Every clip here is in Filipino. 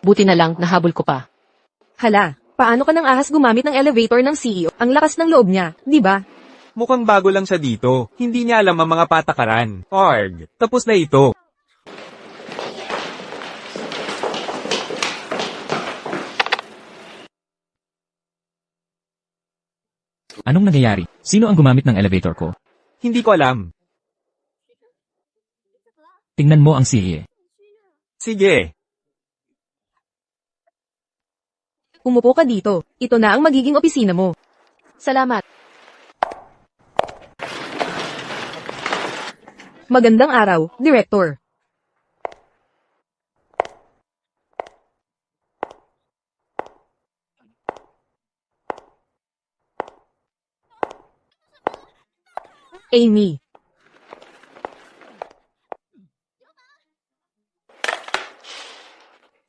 Buti na lang, nahabol ko pa. Hala, paano ka nang ahas gumamit ng elevator ng CEO? Ang lakas ng loob niya, di ba? Mukhang bago lang siya dito. Hindi niya alam ang mga patakaran. Arg, tapos na ito. Anong nangyayari? Sino ang gumamit ng elevator ko? Hindi ko alam. Tingnan mo ang siye. Sige. Umupo ka dito. Ito na ang magiging opisina mo. Salamat. Magandang araw, Director. Amy.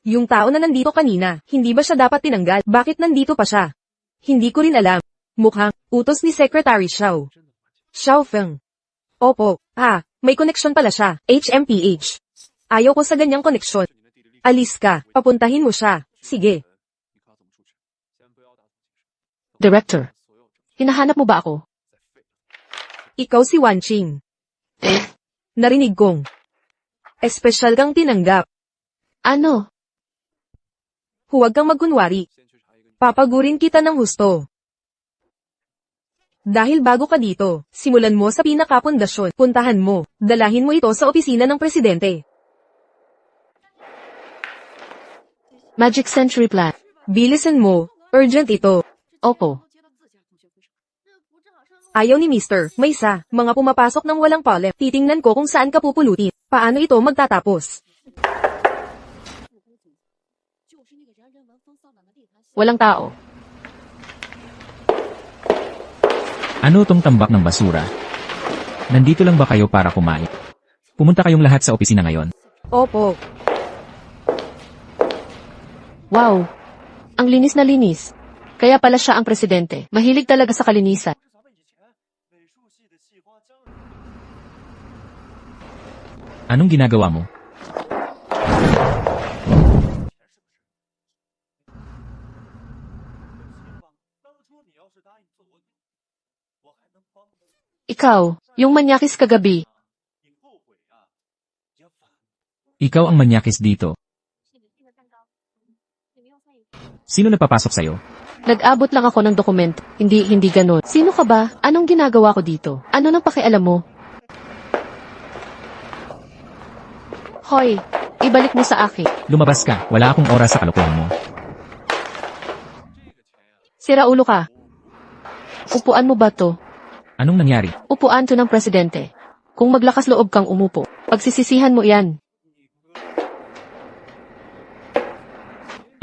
Yung tao na nandito kanina, hindi ba siya dapat tinanggal? Bakit nandito pa siya? Hindi ko rin alam. Mukhang, utos ni Secretary Xiao. Xiao Feng. Opo, may koneksyon pala siya. HMPH. Ayaw ko sa ganyang koneksyon. Alis ka, papuntahin mo siya. Sige. Director. Hinahanap mo ba ako? Ikaw si Wan Qing. Narinig kong. Espesyal kang tinanggap. Ano? Huwag kang magkunwari. Papagurin kita ng husto. Dahil bago ka dito, simulan mo sa pinakapundasyon, puntahan mo, dalahin mo ito sa opisina ng presidente. Magic Century Plan. Bilisan mo, urgent ito. Opo. Ayaw ni Mr. Maysa, mga pumapasok ng walang palep. Titingnan ko kung saan ka pupulutin. Paano ito magtatapos? Walang tao. Ano tong tambak ng basura? Nandito lang ba kayo para kumain? Pumunta kayong lahat sa opisina ngayon. Opo. Wow. Ang linis na linis. Kaya pala siya ang presidente. Mahilig talaga sa kalinisan. Anong ginagawa mo? Ikaw, yung manyakis kagabi. Ikaw ang manyakis dito. Sino nagpapasok sa'yo? Nag-abot lang ako ng dokumento. Hindi ganun. Sino ka ba? Anong ginagawa ko dito? Ano nang pakialam mo? Hoy, ibalik mo sa akin. Lumabas ka. Wala akong oras sa kalokohan mo. Sira ulo ka. Upuan mo ba to? Anong nangyari? Upuan to ng presidente. Kung maglakas loob kang umupo, pagsisisihan mo yan.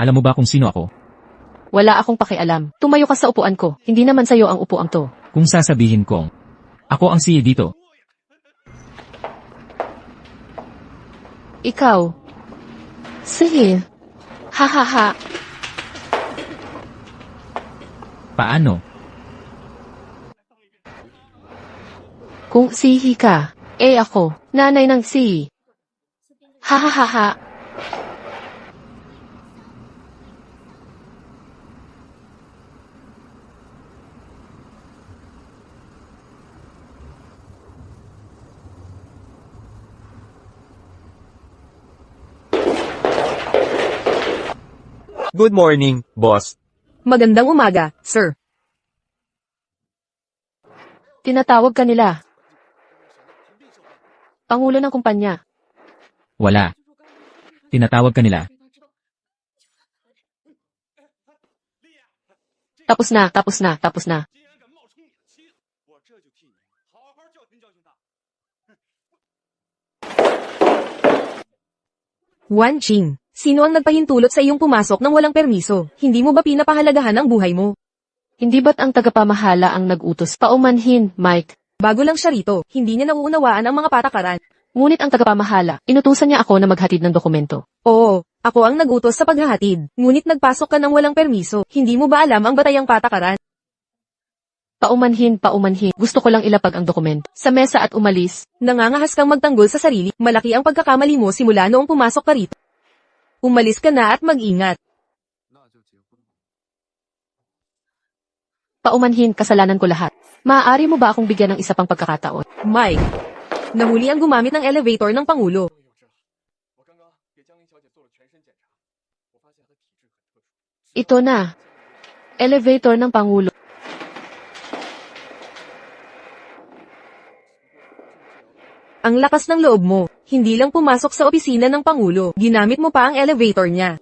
Alam mo ba kung sino ako? Wala akong pakialam. Tumayo ka sa upuan ko. Hindi naman sa'yo ang upuang to. Kung sasabihin kong, ako ang siye dito. Ikaw. Sige. Ha ha ha. Paano? Kung sihi ka, ako, nanay ng sihi. Ha ha ha ha. Good morning, boss. Magandang umaga, sir. Tinatawag ka nila. Pangulo ng kumpanya. Wala. Tinatawag ka nila. Tapos na. Wan Qing, sino ang nagpahintulot sa iyong pumasok ng walang permiso? Hindi mo ba pinapahalagahan ang buhay mo? Hindi ba't ang tagapamahala ang nag-utos? Paumanhin, Mike. Bago lang siya rito, hindi niya nauunawaan ang mga patakaran. Ngunit ang tagapamahala, inutusan niya ako na maghatid ng dokumento. Oo, ako ang nag-utos sa paghahatid. Ngunit nagpasok ka ng walang permiso. Hindi mo ba alam ang batayang patakaran? Paumanhin. Gusto ko lang ilapag ang dokumento sa mesa at umalis. Nangangahas kang magtanggol sa sarili. Malaki ang pagkakamali mo simula noong pumasok ka rito. Umalis ka na at mag-ingat. Paumanhin, kasalanan ko lahat. Maaari mo ba akong bigyan ng isa pang pagkakataon? Mike. Nahuli ang gumamit ng elevator ng Pangulo. Ito na. Elevator ng Pangulo. Ang lakas ng loob mo. Hindi lang pumasok sa opisina ng Pangulo. Ginamit mo pa ang elevator niya.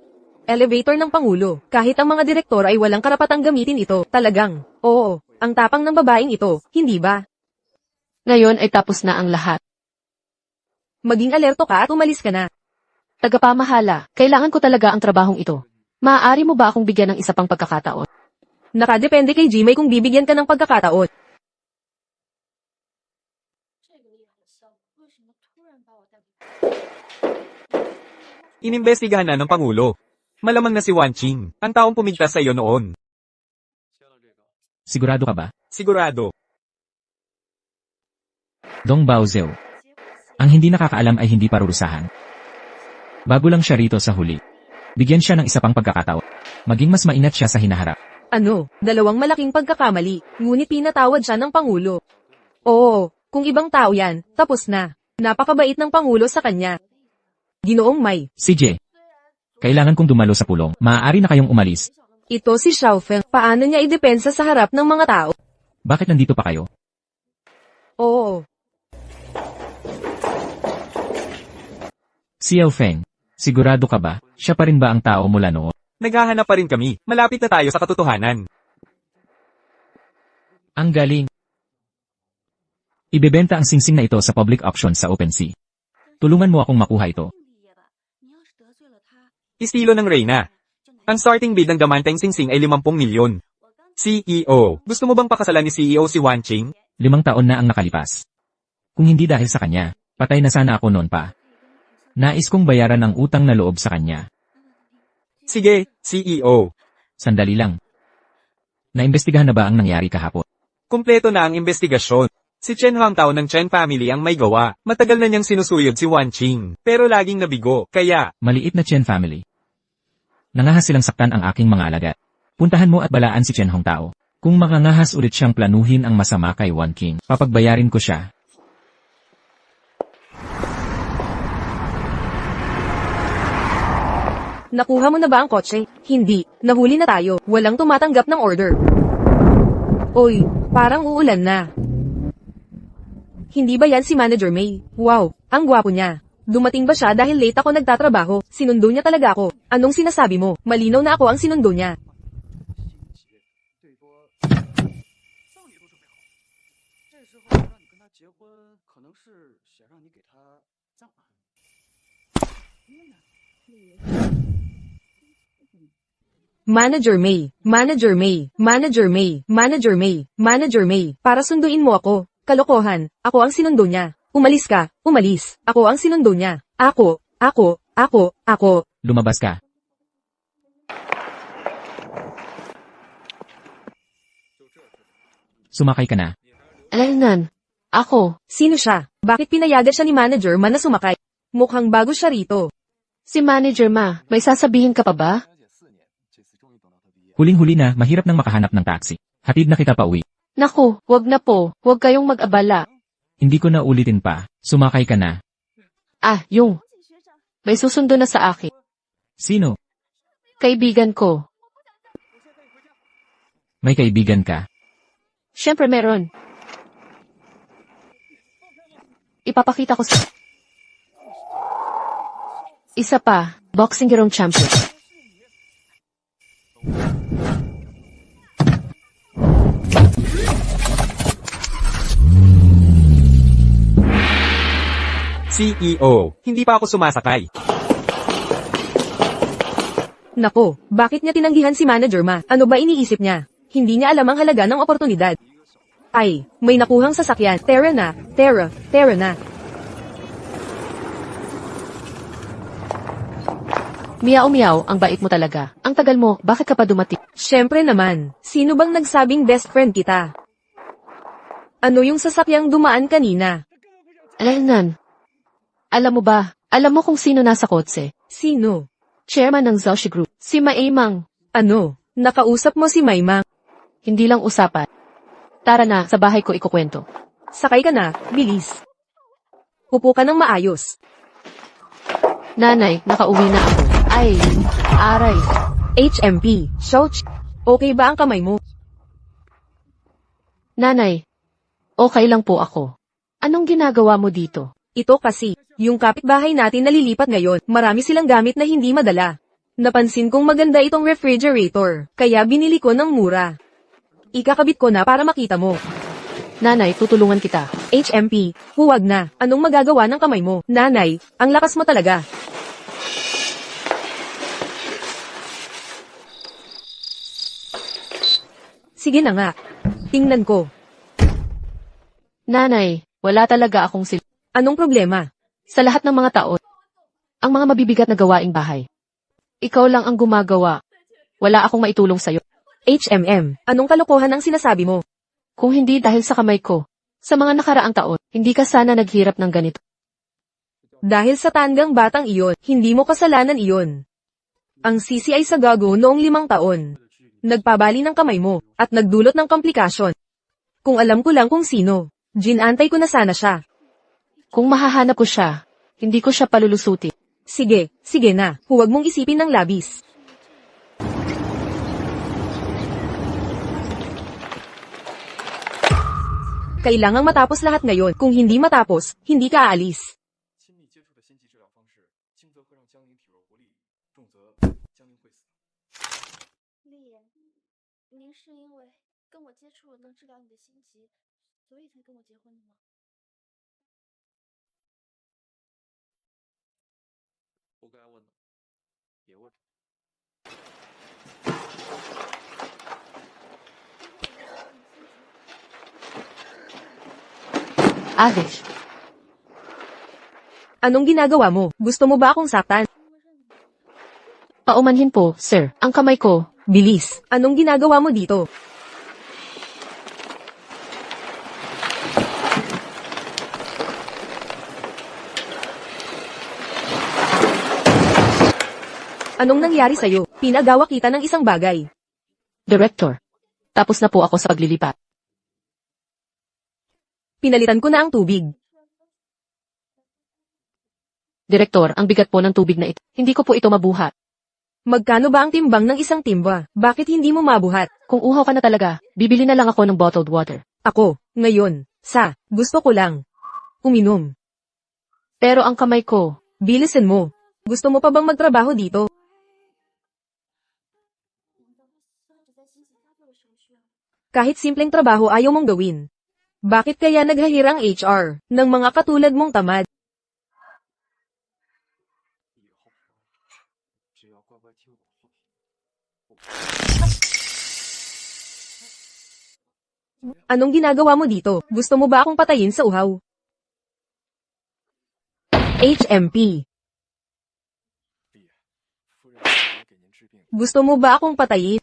Elevator ng Pangulo. Kahit ang mga direktor ay walang karapatang gamitin ito. Talagang. Oo. Ang tapang ng babaeng ito. Hindi ba? Ngayon ay tapos na ang lahat. Maging alerto ka at umalis ka na. Tagapamahala, kailangan ko talaga ang trabahong ito. Maaari mo ba akong bigyan ng isa pang pagkakataon? Nakadepende kay Jimay kung bibigyan ka ng pagkakataon. Inimbestigahan na ng Pangulo. Malamang na si Wan Qing, ang taong pumigtas sa iyo noon. Sigurado ka ba? Sigurado. Dong Baozeu. Ang hindi nakakaalam ay hindi parurusahan. Bago lang siya rito sa huli. Bigyan siya ng isa pang pagkakataon. Maging mas maingat siya sa hinaharap. Ano, dalawang malaking pagkakamali, ngunit pinatawad siya ng Pangulo. Oo, kung ibang tao yan, tapos na. Napakabait ng Pangulo sa kanya. Ginoong May, CJ. Kailangan kong dumalo sa pulong. Maaari na kayong umalis. ito si Xiaofeng. Paano niya idepensa sa harap ng mga tao? Bakit nandito pa kayo? Oo, Xiao Feng. Sigurado ka ba? Siya pa rin ba ang tao mula noon? Naghahanap pa rin kami. Malapit na tayo sa katotohanan. Ang galing. Ibebenta ang singsing na ito sa public auction sa OpenSea. Tulungan mo akong makuha ito. Estilo ng Reyna. Ang starting bid ng damanteng singsing ay 50 milyon. CEO, gusto mo bang pakasalan ni CEO si Wan Qing? 5 taon na ang nakalipas. Kung hindi dahil sa kanya, patay na sana ako noon pa. Nais kong bayaran ang utang na loob sa kanya. Sige, CEO. Sandali lang. Naimbestigahan na ba ang nangyari kahapon? Kumpleto na ang investigasyon. Si Chen Hangtao ng Chen family ang may gawa. Matagal na niyang sinusuyod si Wan Qing. Pero laging nabigo, kaya... Maliit na Chen family. Nangahas silang saktan ang aking mga alagad. Puntahan mo at balaan si Chen Hongtao. Kung makangahas ulit siyang planuhin ang masama kay Wan Qing, papagbayarin ko siya. nakuha mo na ba ang kotse? Hindi, nahuli na tayo, walang tumatanggap ng order. Oy, parang uulan na. Hindi ba yan si Manager May? Wow, ang gwapo niya. Dumating ba siya dahil late ako nagtatrabaho? Sinundo niya talaga ako. Anong sinasabi mo? Malinaw na ako ang sinundo niya. Manager May, Manager May, Manager May, Manager May, Manager May, para sunduin mo ako. Kalokohan, ako ang sinundo niya. Umalis ka, umalis. Ako ang sinundo niya. Ako. Lumabas ka. Sumakay ka na. Alalnan. Ako. Sino siya? Bakit pinayagan siya ni Manager Man na sumakay? Mukhang bago siya rito. Si Manager Ma, may sasabihin ka pa ba? Huling-huli na, mahirap nang makahanap ng taxi. Hatid na kita pa uwi. Naku, wag na po. Wag kayong mag-abala. Hindi ko na ulitin pa. Sumakay ka na. Ah, yung. May susundo na sa akin. Sino? Kaibigan ko. May kaibigan ka? Siyempre meron. Ipapakita ko sa... Isa pa, boxing girong champion. CEO, hindi pa ako sumasakay. Nako, bakit niya tinanggihan si Manager Ma? Ano ba iniisip niya? Hindi niya alam ang halaga ng oportunidad. Ay, may nakuhang sasakyan. Tara na. Miyaw-miyaw, ang bait mo talaga. Ang tagal mo, bakit ka pa dumating? Siyempre naman, sino bang nagsabing best friend kita? Ano yung sasakyang dumaan kanina? Alalnan. Alam mo ba, alam mo kung sino nasa kotse? Sino? Chairman ng Zaushi Group, si Maimang. Ano? Nakausap mo si Maymang. Hindi lang usapan. Tara na, sa bahay ko ikukwento. Sakay ka na, bilis. Upo ka ng maayos. Nanay, nakauwi na ako. Ay, aray. HMP, Shouch. Okay ba ang kamay mo? Nanay, okay lang po ako. Anong ginagawa mo dito? Ito kasi, yung kapitbahay natin nalilipat ngayon, marami silang gamit na hindi madala. Napansin kong maganda itong refrigerator, kaya binili ko ng mura. Ikakabit ko na para makita mo. Nanay, tutulungan kita. HMP, huwag na. Anong magagawa ng kamay mo? Nanay, ang lakas mo talaga. Sige na nga. Tingnan ko. Nanay, wala talaga akong Anong problema? sa lahat ng mga taon. Ang mga mabibigat na gawaing bahay. Ikaw lang ang gumagawa. Wala akong maitulong sa'yo. HMM, anong kalokohan ang sinasabi mo? Kung hindi dahil sa kamay ko, sa mga nakaraang taon, hindi ka sana naghirap ng ganito. Dahil sa tandang batang iyon, hindi mo kasalanan iyon. Ang sisi ay sa gago noong 5 taon. Nagpabali ng kamay mo, at nagdulot ng komplikasyon. Kung alam ko lang kung sino, ginantay ko na sana siya. Kung mahahanap ko siya, hindi ko siya palulusutin. Sige, sige na, huwag mong isipin ng labis. Kailangang matapos lahat ngayon, kung hindi matapos, hindi ka aalis. 亲密接触的先期治疗方式，轻则会让江宁体弱不利，重则江宁会死。丽言，您是因为跟我接触能治疗你的心疾，所以才跟我结婚的吗？ 不该问的，别问。 Adesh, Anong ginagawa mo? Gusto mo ba akong saktan? paumanhin po, sir. Ang kamay ko, Bilis. Anong ginagawa mo dito? Anong nangyari sa'yo? Pinagawa kita ng isang bagay. director. Tapos na po ako sa paglilipat. Pinalitan ko na ang tubig. Direktor, ang bigat po ng tubig na ito. Hindi ko po ito mabuhat. Magkano ba ang timbang ng isang timba? Bakit hindi mo mabuhat? Kung uhaw ka na talaga, bibili na lang ako ng bottled water. Ako, ngayon, gusto ko lang. Uminom. Pero ang kamay ko, Bilisan mo. Gusto mo pa bang magtrabaho dito? 我只在心急发作的时候需要。 Kahit simpleng trabaho ayaw mong gawin. Bakit kaya naghahir ang HR ng mga katulad mong tamad? 以后只要乖乖听我话， Anong ginagawa mo dito? Gusto mo ba akong patayin sa uhaw? HMP. 丽言，夫人也给您治病， Gusto mo ba akong patayin?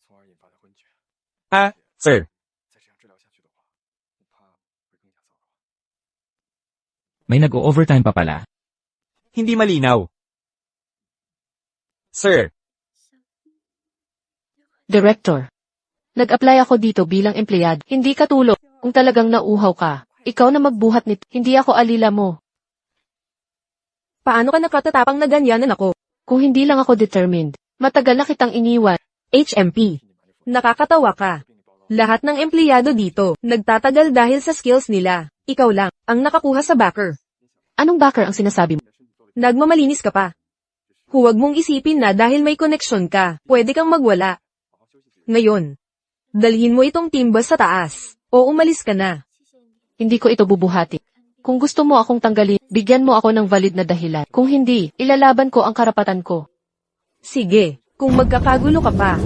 从而引发的昏厥。 Ah, sir. 再这样治疗下去的话，我怕会更加糟糕。 May nag-o-overtime pa pala. Hindi malinaw. Sir, director. Nag-apply ako dito bilang empleyado. Hindi katulong. Kung talagang nauhaw ka, ikaw na magbuhat nito. Hindi ako alila mo. Paano ka nakatatapang na ganyanan ako? Kung hindi lang ako determined, matagal na kitang iniwan. HMP. Nakakatawa ka. Lahat ng empleyado dito, nagtatagal dahil sa skills nila. Ikaw lang, ang nakakuha sa backer. Anong backer ang sinasabi mo? Nagmamalinis ka pa. Huwag mong isipin na dahil may koneksyon ka, pwede kang magwala. Ngayon, dalhin mo itong timba sa taas, o umalis ka na. 谢谢你， Hindi ko ito bubuhati. Kung gusto mo akong tanggalin, bigyan mo ako ng valid na dahilan. Kung hindi, ilalaban ko ang karapatan ko. Sige, kung magkakagulo ka pa,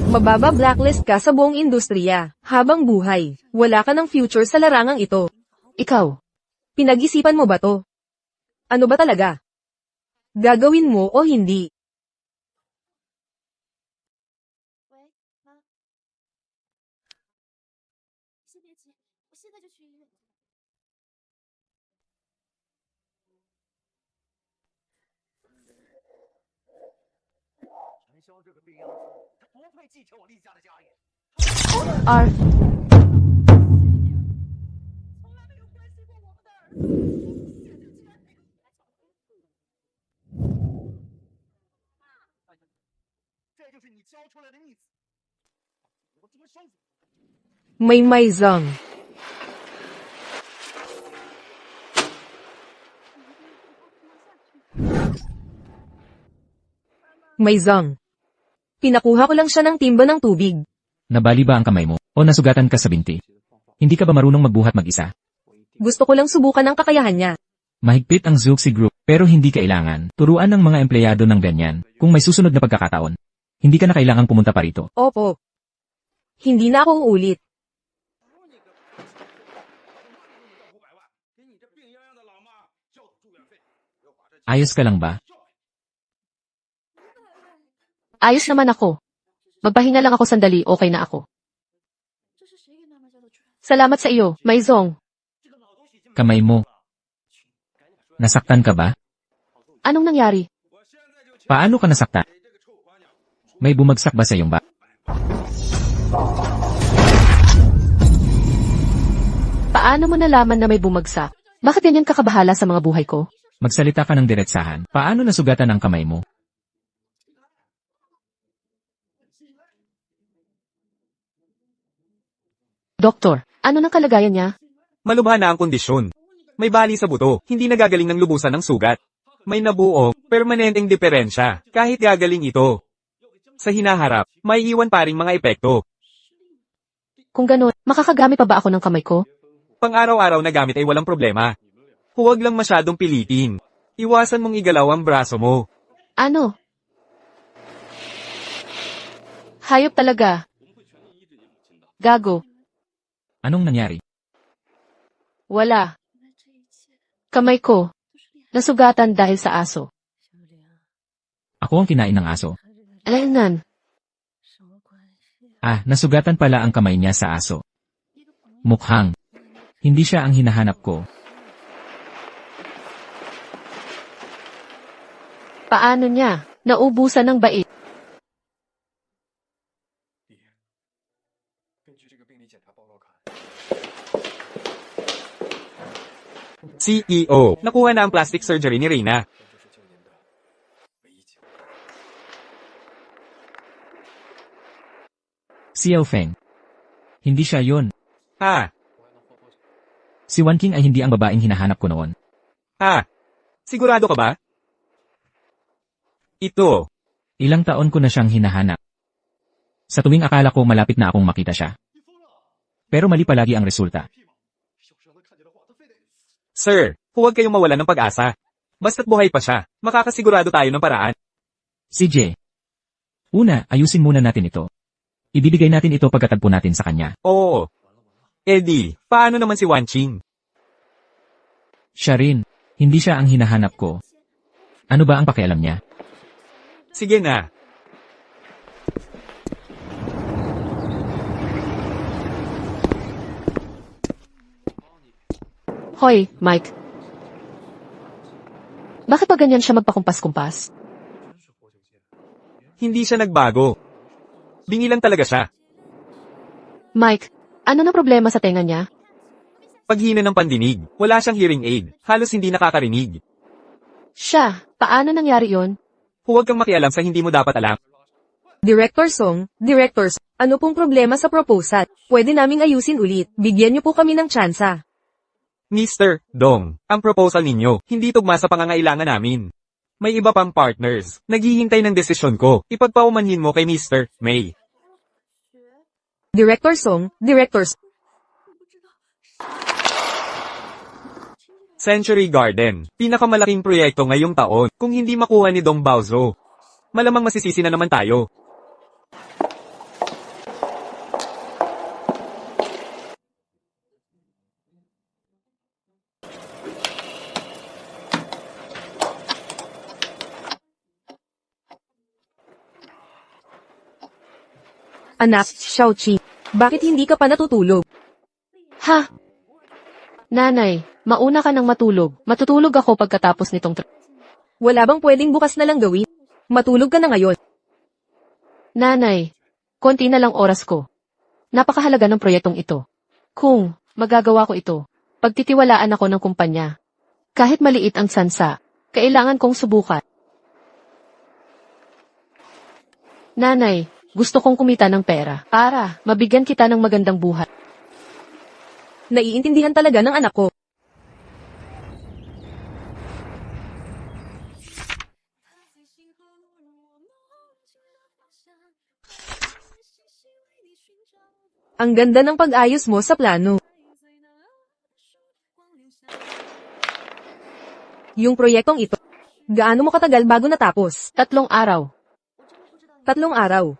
mababa blacklist ka sa buong industriya. Habang buhay, wala ka ng future sa larangang ito. Ikaw, Pinag-isipan mo ba to? Ano ba talaga? Gagawin mo o hindi? 喂，妈，先别急，我现在就去医院。 HMP. R. May Zhang. May Zhang. Pinakuha ko lang siya ng timba ng tubig. Nabali ba ang kamay mo? O nasugatan ka sa binti? Hindi ka ba marunong magbuhat mag-isa? Gusto ko lang subukan ang kakayahan niya. Mahigpit ang Zuxi Group, pero hindi kailangan. Turuan ng mga empleyado ng ganyan. Kung may susunod na pagkakataon, hindi ka na kailangang pumunta pa rito. Opo. Hindi na ako uulit. Ayos ka lang ba? Ayos naman ako. Magpahinga lang ako sandali, okay na ako. 这是谁给娜娜家的主人？ Salamat sa iyo, May Zong. Kamay mo. Nasaktan ka ba? Anong nangyari? Paano ka nasaktan? May bumagsak ba sa iyong ba? Paano mo nalaman na may bumagsak? Bakit ganyan ka kabahala sa mga buhay ko? Magsalita ka ng diretsahan. Paano nasugatan ang kamay mo? Doktor, ano nang kalagayan niya? Malubha na ang kondisyon. May bali sa buto, hindi nagagaling ng lubusan ng sugat. May nabuo, permanenteng diferensya, kahit gagaling ito. Sa hinaharap, may iwan pa ring mga epekto. Kung ganun, makakagamit pa ba ako ng kamay ko? Pang-araw-araw na gamit ay walang problema. Huwag lang masyadong pilitin. Iwasan mong igalaw ang braso mo. Ano? Hayop talaga. Gago. Anong nangyari? Wala. Kamay ko. Nasugatan dahil sa aso. Ako ang kinain ng aso. Alaynan. Ah, nasugatan pala ang kamay niya sa aso. Mukhang. Hindi siya ang hinahanap ko. Paano niya? Naubusan ng bait. 根据这个病理检查报告看， CEO, nakuha na ang plastic surgery ni Reina. 这就是今年的唯一机会。 Xiao Feng. Hindi siya yun. Ha? Si Wan King ay hindi ang babaeng hinahanap ko noon. Ha? Sigurado ka ba? Ito. Ilang taon ko na siyang hinahanap. Sa tuwing akala ko malapit na akong makita siya. Pero mali palagi ang resulta. 小时候看见的话，他非得 Sir, huwag kayong mawala ng pag-asa. Basta't buhay pa siya, makakasigurado tayo ng paraan. Si Jay. Una, ayusin muna natin ito. Ibibigay natin ito pagkatagpo natin sa kanya. Oo. Eddie, paano naman si Wan Qing? Siya rin. Hindi siya ang hinahanap ko. Ano ba ang pakialam niya? Sige na. Hoy, Mike. Bakit pa ganyan siya magpakumpas-kumpas? Hindi siya nagbago. Bingi lang talaga siya. Mike, ano na problema sa tenga niya? Paghina ng pandinig, wala siyang hearing aid, halos hindi nakakarinig. Siya, paano nangyari yon? Huwag kang makialam sa hindi mo dapat alam. Director Song, Directors, ano pong problema sa proposal? Pwede naming ayusin ulit. Bigyan niyo po kami ng tsansa. Mr. Dong, ang proposal ninyo, hindi tugma sa pangangailangan namin. May iba pang partners, naghihintay ng desisyon ko, ipagpaumanhin mo kay Mr. May. Director Song, Directors, Century Garden, pinakamalaking proyekto ngayong taon, kung hindi makuha ni Dong Baozo. Malamang masisisi na naman tayo. anak, Xiaoqi. Bakit hindi ka pa natutulog? Ha? Nanay, mauna ka nang matulog. Matutulog ako pagkatapos nitong Wala bang pwedeng bukas na lang gawin? Matulog ka na ngayon. Nanay, konti na lang oras ko. Napakahalaga ng proyektong ito. Kung magagawa ko ito, pagtitiwalaan ako ng kumpanya. Kahit maliit ang sansa, kailangan kong subukan. Nanay, gusto kong kumita ng pera para mabigyan kita ng magandang buhay. Naiintindihan talaga ng anak ko. Ang ganda ng pag-ayos mo sa plano. Yung proyektong ito, gaano mo katagal bago natapos? 3 araw. 3 araw.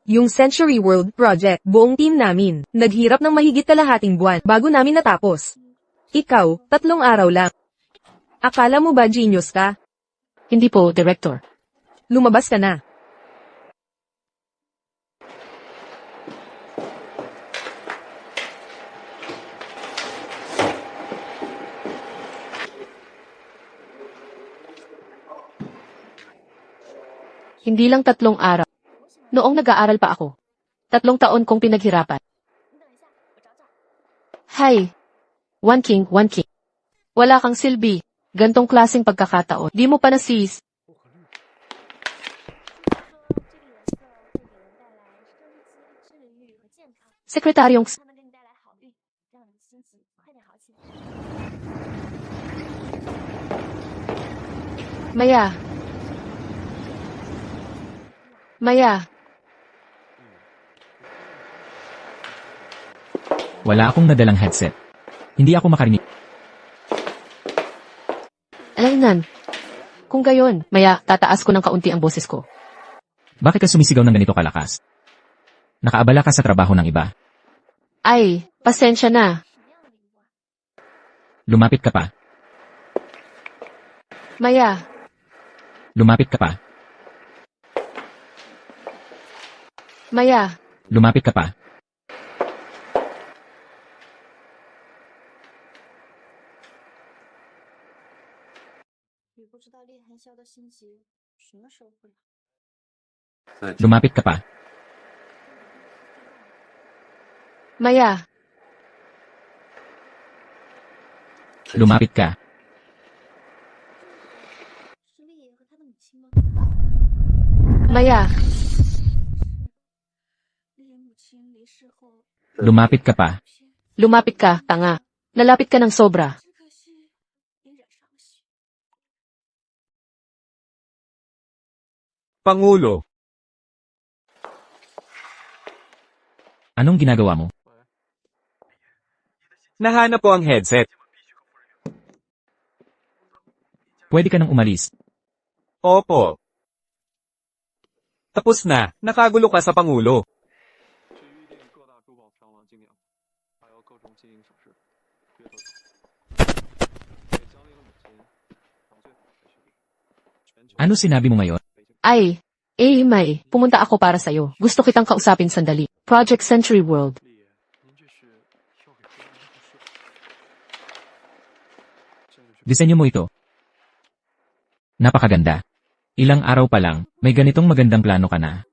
Yung Century World Project, buong team namin, naghirap ng mahigit kalahating buwan bago namin natapos. Ikaw, 3 araw lang. Akala mo ba genius ka? Hindi po, Director. Lumabas ka na. Hindi lang 3 araw. Noong nag-aaral pa ako. 3 taon kong pinaghirapan. Hay! One King. Wala kang silbi. Gantong klaseng pagkakataon. Di mo pa nasis. Sekretaryong 他能给你带来好运，让你的心情快点好起来。 Maya, Wala akong nadalang headset. Hindi ako makarinig. alaynan. Kung gayon, Maya, tataas ko ng kaunti ang boses ko. Bakit ka sumisigaw ng ganito kalakas? Nakaabala ka sa trabaho ng iba. Ay, pasensya na. Lumapit ka pa. Maya, Lumapit ka pa. Maya, Lumapit ka pa. 你不知道厉寒宵的心急什么时候会来。 Lumapit ka pa. Maya, Lumapit ka. 是厉爷和他的母亲吗？ Maya, 厉爷母亲离世后， Lumapit ka pa. lumapit ka, tanga. Nalapit ka ng sobra. 只可惜也染上了血。 Pangulo, Anong ginagawa mo? nahanap ko ang headset. Pwede ka nang umalis. Opo. Tapos na, nakagulo ka sa Pangulo. 至于预定各大珠宝条纹精良，还有各种金银首饰，约多少？给江丽的母亲当最好的学历。全球 Ano sinabi mo ngayon? 北京 Ay, May, pumunta ako para sa'yo. Gusto kitang kausapin sandali. Project Century World. 厉爷，您这是要给国家的事？这个是 Disenyo mo ito. Napakaganda. Ilang araw pa lang, may ganitong magandang plano ka na.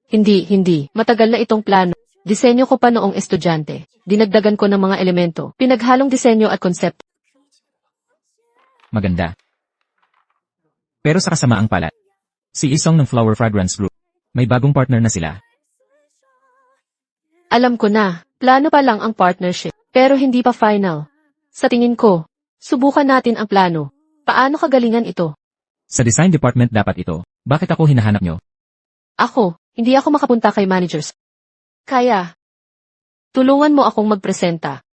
Hindi. Matagal na itong plano. Disenyo ko pa noong estudyante. Dinagdagan ko ng mga elemento. Pinaghalong disenyo at konsepto. Maganda. Pero sa kasamaang palad, si Isong ng Flower Fragrance Group, may bagong partner na sila. Alam ko na, plano pa lang ang partnership. Pero hindi pa final. Sa tingin ko, subukan natin ang plano. Paano kagalingan ito? Sa design department dapat ito. Bakit ako hinahanap nyo? Ako, hindi ako makapunta kay managers. Kaya, tulungan mo akong magpresenta.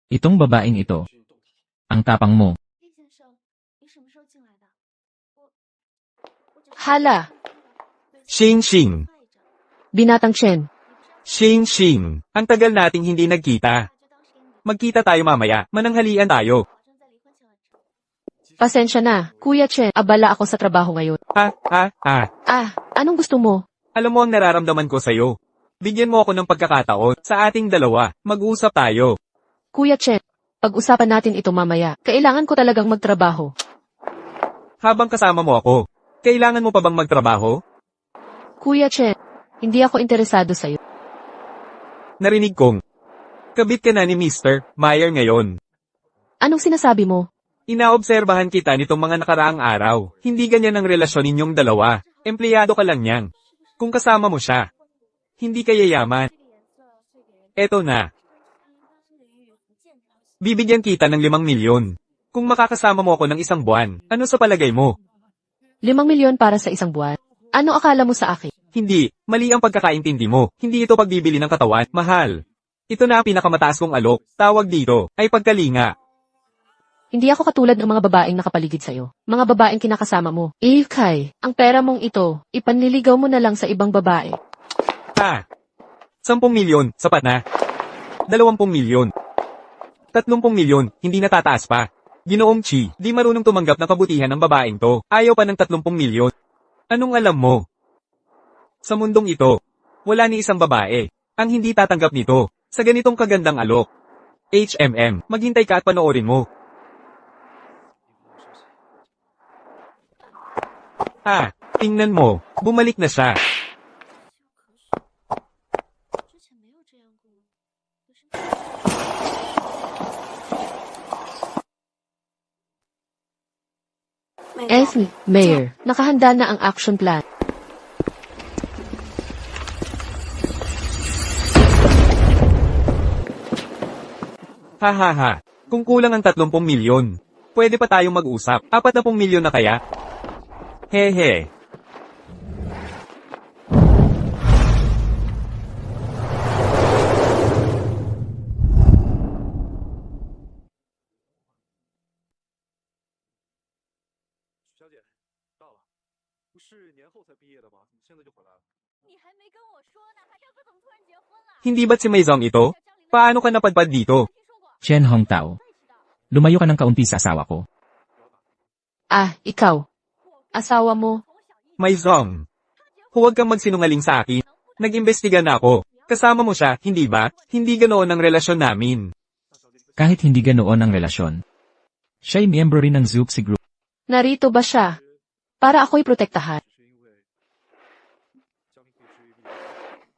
Itong babaeng ito. Ang tapang mo. 厉先生，你什么时候进来的？我只是 Hala, Xing-xing. 快着， binatang Chen. Xing-xing. Ang tagal nating hindi nagkita. 就当是给你 Magkita tayo mamaya, mananghalian tayo. 保证在离婚前完成。 Pasensya na, Kuya Chen, abala ako sa trabaho ngayon. Anong gusto mo? Alam mo ang nararamdaman ko sa'yo. Bigyan mo ako ng pagkakataon. Sa ating dalawa, mag-usap tayo. Kuya Chen, pag-usapan natin ito mamaya. Kailangan ko talagang magtrabaho. Habang kasama mo ako, kailangan mo pa bang magtrabaho? Kuya Chen, hindi ako interesado sa'yo. Narinig kong, kabit ka na ni Mr. Meyer ngayon. Anong sinasabi mo? Inaobserbahan kita nitong mga nakaraang araw. Hindi ganyan ang relasyon ninyong dalawa. Empleyado ka lang niyang. Kung kasama mo siya, hindi ka yayaman. Eto na. Bibigyan kita ng 5 milyon. Kung makakasama mo ako ng 1 buwan, ano sa palagay mo? 5 milyon para sa isang buwan. Ano akala mo sa akin? Hindi, mali ang pagkakaintindi mo. Hindi ito pagbibili ng katawan, mahal. Ito na ang pinakamataas kong alok. Tawag dito, ay pagkalinga. Hindi ako katulad ng mga babaeng nakapaligid sa'yo. Mga babaeng kinakasama mo. Kay, ang pera mong ito, ipanliligaw mo na lang sa ibang babae. 10 milyon, sapat na. 20 milyon. 30 milyon, hindi natataas pa. Ginoong Chi, di marunong tumanggap ng kabutihan ng babaeng to. Ayaw pa ng 30 milyon. Anong alam mo? Sa mundong ito, wala ni isang babae ang hindi tatanggap nito sa ganitong kagandang alok. Maghintay ka at panoorin mo. Tingnan mo, bumalik na siya. 之前没有这样过，可是。 Mayor, nakahanda na ang action plan. Hahaha, kung kulang ang 30 milyon, pwede pa tayong mag-usap. 40 milyon na kaya? Hehe. Hindi ba't si Maizong ito? Paano ka napadpad dito? Chen Hongtao. Lumayo ka ng kaunti sa asawa ko. Ikaw. Asawa mo. Maizong. Huwag kang magsinungaling sa akin. Nag-imbestiga na ako. Kasama mo siya, hindi ba? Hindi ganoon ang relasyon namin. Kahit hindi ganoon ang relasyon. Siya'y miyembro rin ng Zuxi Group. Narito ba siya? Para ako'y protektahan.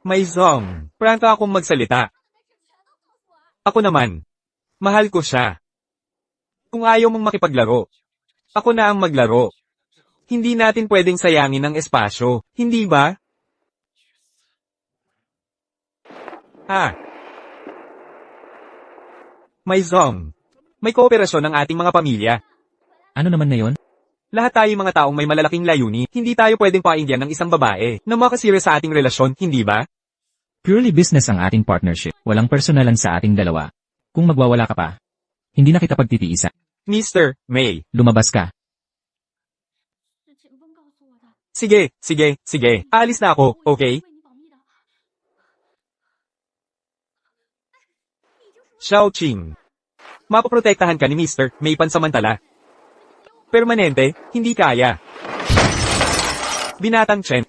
Maizong, prangka akong magsalita. Ako naman. Mahal ko siya. Kung ayaw mong makipaglaro, ako na ang maglaro. Hindi natin pwedeng sayangin ang espasyo, hindi ba? Maizong, may kooperasyon ng ating mga pamilya. Ano naman na yon? Lahat tayo mga taong may malalaking layunin, hindi tayo pwedeng painggan ng isang babae na makasira sa ating relasyon, hindi ba? Purely business ang ating partnership. Walang personalan sa ating dalawa. Kung magwawala ka pa, hindi na kita pagtitiisa. Mr. May. Lumabas ka. 是前锋告诉我的， Sige. Alis na ako, okay? 为你保密的。 Xiao Qing. Mapoprotektahan ka ni Mr. May pansamantala. Permanente, hindi kaya. Binatang Chen.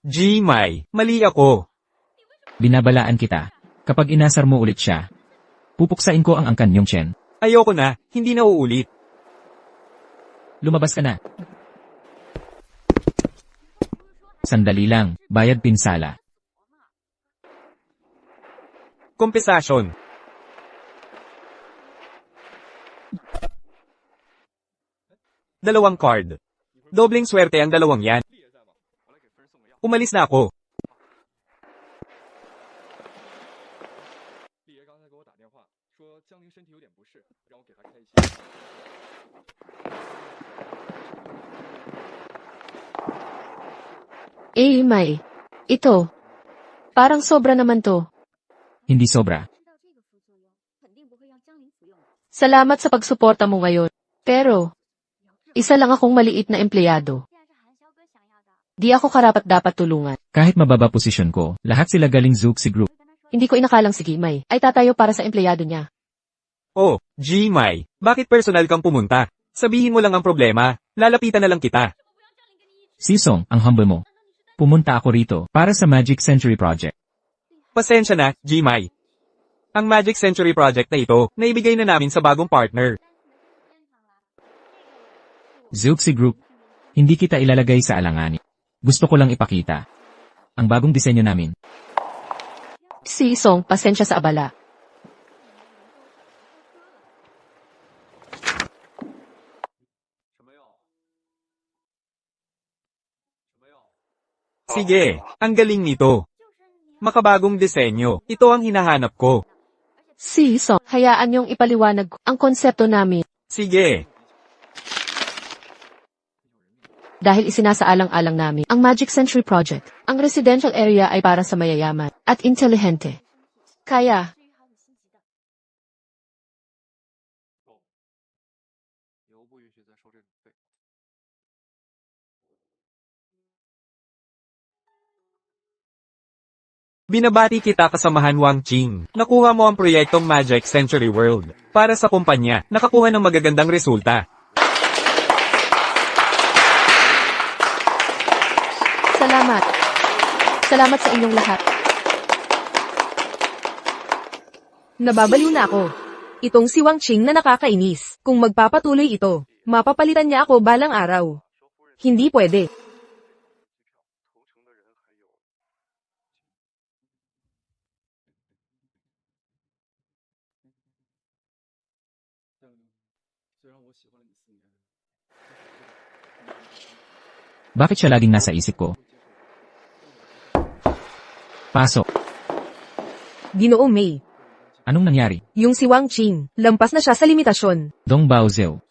Gmai, mali ako. Binabalaan kita. Kapag inasar mo ulit siya, pupuksain ko ang angkan niyong Chen. Ayoko na, hindi na uulit. Lumabas ka na. Sandali lang, bayad pinsala. Kompensasyon. Dalawang card. Dobleng swerte ang dalawang yan. Umalis na ako. 丽爷刚才给我打电话，说江林身体有点不适，让我给他开一些。 May. Ito. Parang sobra naman to. Hindi sobra. 知道这个副作用，肯定不会让江林服用的。 Salamat sa pagsuporta mo ngayon. Pero, isa lang akong maliit na empleyado. 既然是韩肖哥想要的， Di ako karapat-dapat tulungan. Kahit mababa posisyon ko, lahat sila galing Zuxi Group. 会跟他说。 Hindi ko inakalang si Gimay ay tatayo para sa empleyado niya. Gmai, bakit personal kang pumunta? Sabihin mo lang ang problema, lalapitan na lang kita. Sisong, ang humble mo. Pumunta ako rito para sa Magic Century Project. Pasensya na, Gmai. Ang Magic Century Project na ito, naibigay na namin sa bagong partner. Zeuxi Group. Hindi kita ilalagay sa alanganin. Gusto ko lang ipakita. Ang bagong disenyo namin. Si Song, pasensya sa abala. Sige, ang galing nito. Makabagong disenyo, ito ang hinahanap ko. Si Song, hayaan niyong ipaliwanag ang konsepto namin. Sige, Dahil isinasaalang-alang namin ang Magic Century Project, ang residential area ay para sa mayayaman at intelihente. Kaya, 以后不允许再收这种费。 binabati kita kasamahan Wang Qing. Nakuha mo ang proyektong Magic Century World. Para sa kumpanya, nakakuha ng magagandang resulta. salamat. Salamat sa inyong lahat. Nababaliw na ako. Itong si Wang Qing na nakakainis. Kung magpapatuloy ito, mapapalitan niya ako balang araw. Hindi pwede. 投诚的人还有。但虽然我喜欢了你4年， Bakit siya laging nasa isip ko? Pasok. Ginoong May. Anong nangyari? Yung si Wang Qing, lampas na siya sa limitasyon. Dong Baozhou.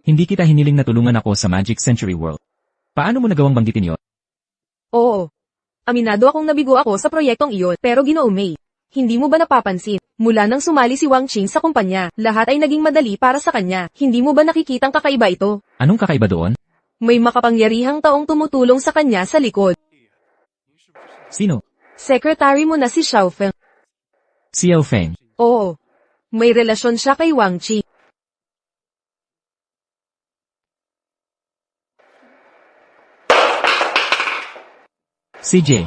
Hindi kita hiniling na tulungan ako sa Magic Century World. Paano mo nagawang banggitin yon? Oo. Aminado akong nabigo ako sa proyektong iyon, pero Ginoong May. Hindi mo ba napapansin? Mula nang sumali si Wang Qing sa kumpanya, lahat ay naging madali para sa kanya. Hindi mo ba nakikitang kakaiba ito? Anong kakaiba doon? May makapangyarihang taong tumutulong sa kanya sa likod. Sino? Secretary mo na si Xiao Feng. Xiao Feng. Oo. May relasyon siya kay Wang Qing. CJ.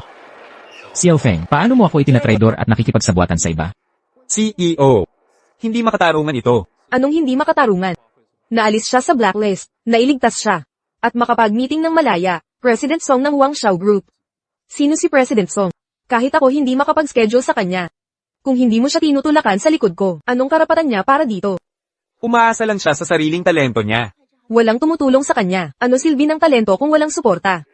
Xiao Feng, paano mo ako itinatraidor at nakikipagsabuatan sa iba? CEO. Hindi makatarungan ito. Anong hindi makatarungan? Naalis siya sa blacklist, nailigtas siya. At makapag-meeting ng malaya, President Song ng Wang Xiao Group. Sino si President Song? Kahit ako hindi makapag-schedule sa kanya. Kung hindi mo siya tinutulakan sa likod ko, anong karapatan niya para dito? Umaasa lang siya sa sariling talento niya. Walang tumutulong sa kanya. Ano silbi ng talento kung walang suporta?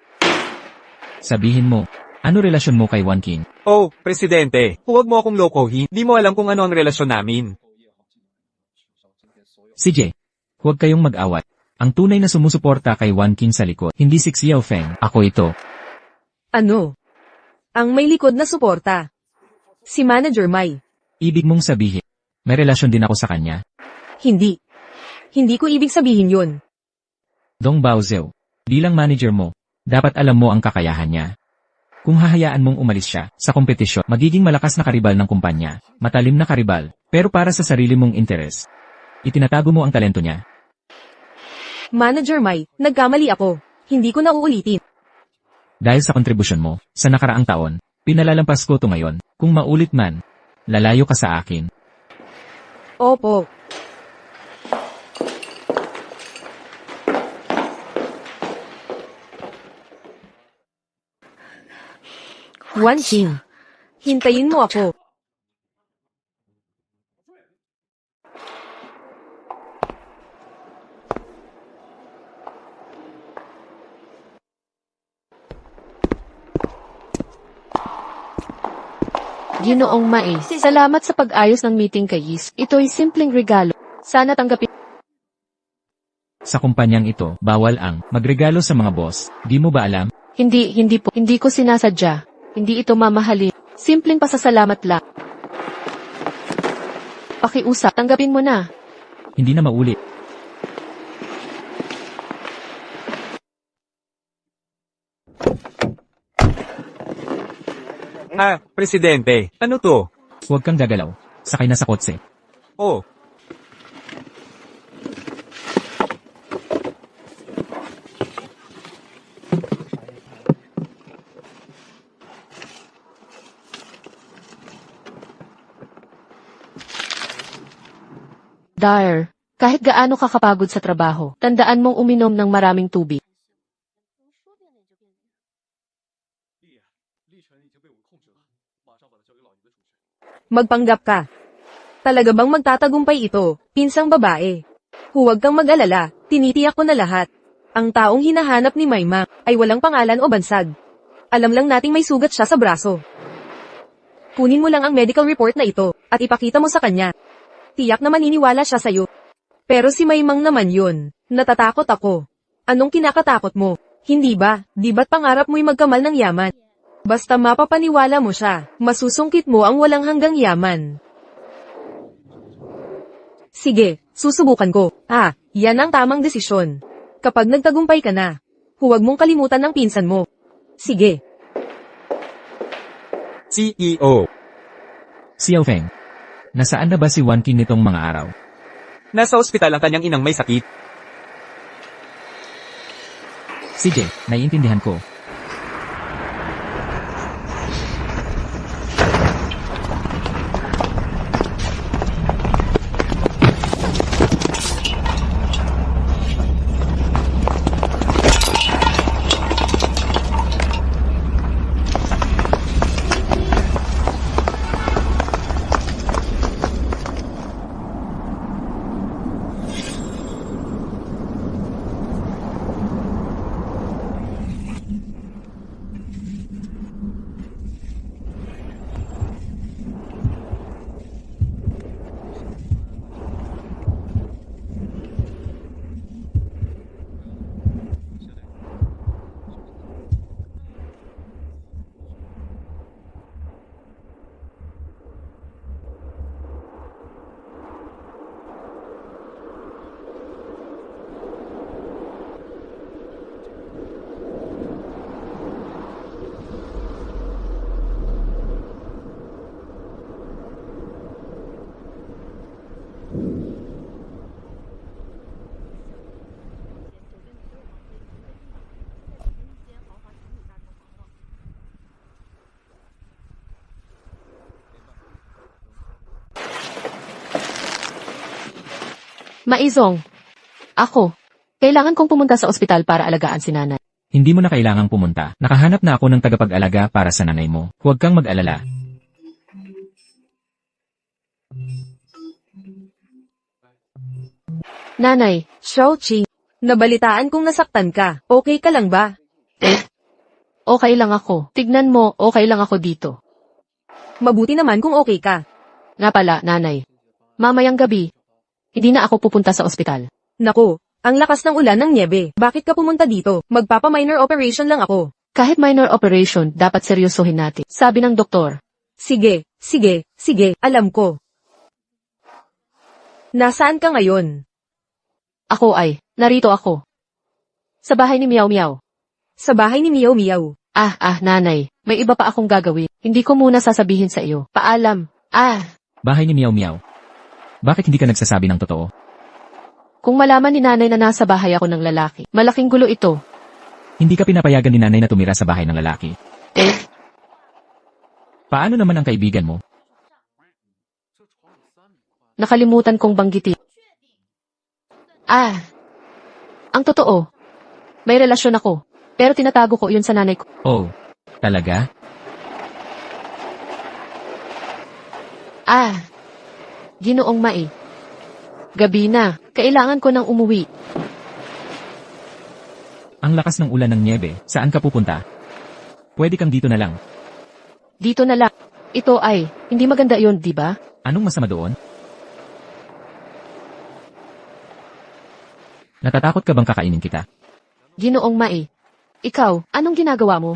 Sabihin mo, ano relasyon mo kay Wan Qing? Oh, Presidente, huwag mo akong lokohin. Di mo alam kung ano ang relasyon namin. CJ, huwag kayong mag-awat. Ang tunay na sumusuporta kay Wan Qing sa likod, hindi si Xiao Feng, ako ito. Ano? Ang may likod na suporta. Si Manager Mai. Ibig mong sabihin, may relasyon din ako sa kanya? Hindi. Hindi ko ibig sabihin yun. Dong Baozhou, bilang manager mo, dapat alam mo ang kakayahan niya. Kung hahayaan mong umalis siya sa kompetisyon, magiging malakas na karibal ng kumpanya, matalim na karibal, pero para sa sarili mong interes. Itinatago mo ang talento niya. Manager Mai, nagkamali ako. Hindi ko na uulitin. Dahil sa kontribusyon mo, sa nakaraang taon, pinalalampas ko ito ngayon. Kung maulit man, lalayo ka sa akin. Opo. Wan Qing, hintayin mo ako. Ginoong Mai, salamat sa pag-ayos ng meeting kay Yis. Ito'y simpleng regalo. Sana tanggapin. Sa kumpanyang ito, bawal ang magregalo sa mga boss. Di mo ba alam? Hindi po. Hindi ko sinasadya. Hindi ito mamahalin. Simpleng pasasalamat lang. Pakiusap, tanggapin mo na. Hindi na maulit. Ah, Presidente, ano to? Huwag kang gagalaw. Sakay na sa kotse. Oh, Dyer, kahit gaano ka kapagod sa trabaho, tandaan mong uminom ng maraming tubig. 说变脸就变脸。 丽叶，历程已经被我控制了，马上把它交给老爷的主持。 Magpanggap ka. Talaga bang magtatagumpay ito, pinsang babae? Huwag kang mag-alala, tinitiyak ko na lahat. Ang taong hinahanap ni Maymang ay walang pangalan o bansag. Alam lang nating may sugat siya sa braso. Kunin mo lang ang medical report na ito, at ipakita mo sa kanya. Tiyak na maniniwala siya sa'yo. Pero si Maymang naman yun. Natatakot ako. Anong kinakatakot mo? Hindi ba? Di ba't pangarap mo'y magkamal ng yaman? Basta mapapaniwala mo siya, masusungkit mo ang walang hanggang yaman. Sige, susubukan ko. Yan ang tamang desisyon. Kapag nagtagumpay ka na, huwag mong kalimutan ng pinsan mo. Sige. CEO. Xiaofeng. Nasaan na ba si Wan Qing nitong mga araw? Nasa ospital ang kanyang inang may sakit. Sige, naiintindihan ko. Maizong. Ako. Kailangan kong pumunta sa ospital para alagaan si nanay. Hindi mo na kailangang pumunta. Nakahanap na ako ng tagapag-alaga para sa nanay mo. Huwag kang mag-alala. Nanay, Xiaoqi, nabalitaan kong nasaktan ka. Okay ka lang ba? okay lang ako. Tignan mo, okay lang ako dito. Mabuti naman kung okay ka. Nga pala, nanay. Mamayang gabi, hindi na ako pupunta sa ospital. Naku, ang lakas ng ulan ng niebe. Bakit ka pumunta dito? Magpapa-minor operation lang ako. Kahit minor operation, dapat seryosohin natin. Sabi ng doktor. Sige, alam ko. Nasaan ka ngayon? Ako ay, narito ako. Sa bahay ni Miao Miao. Sa bahay ni Miao Miao. Nanay, may iba pa akong gagawin. Hindi ko muna sasabihin sa iyo. Paalam. Bahay ni Miao Miao. Bakit hindi ka nagsasabi ng totoo? Kung malaman ni nanay na nasa bahay ako ng lalaki, malaking gulo ito. Hindi ka pinapayagan ni nanay na tumira sa bahay ng lalaki. Paano naman ang kaibigan mo? Nakalimutan kong banggitin. Ang totoo. May relasyon ako. Pero tinatago ko yun sa nanay ko. Oh, talaga? Ginoong Mai. Gabi na. Kailangan ko nang umuwi. Ang lakas ng ulan ng niebe, saan ka pupunta? Pwede kang dito na lang. Dito na lang. Ito ay, hindi maganda yun, di ba? Anong masama doon? Natatakot ka bang kakainin kita? Ginoong Mai. Ikaw, anong ginagawa mo?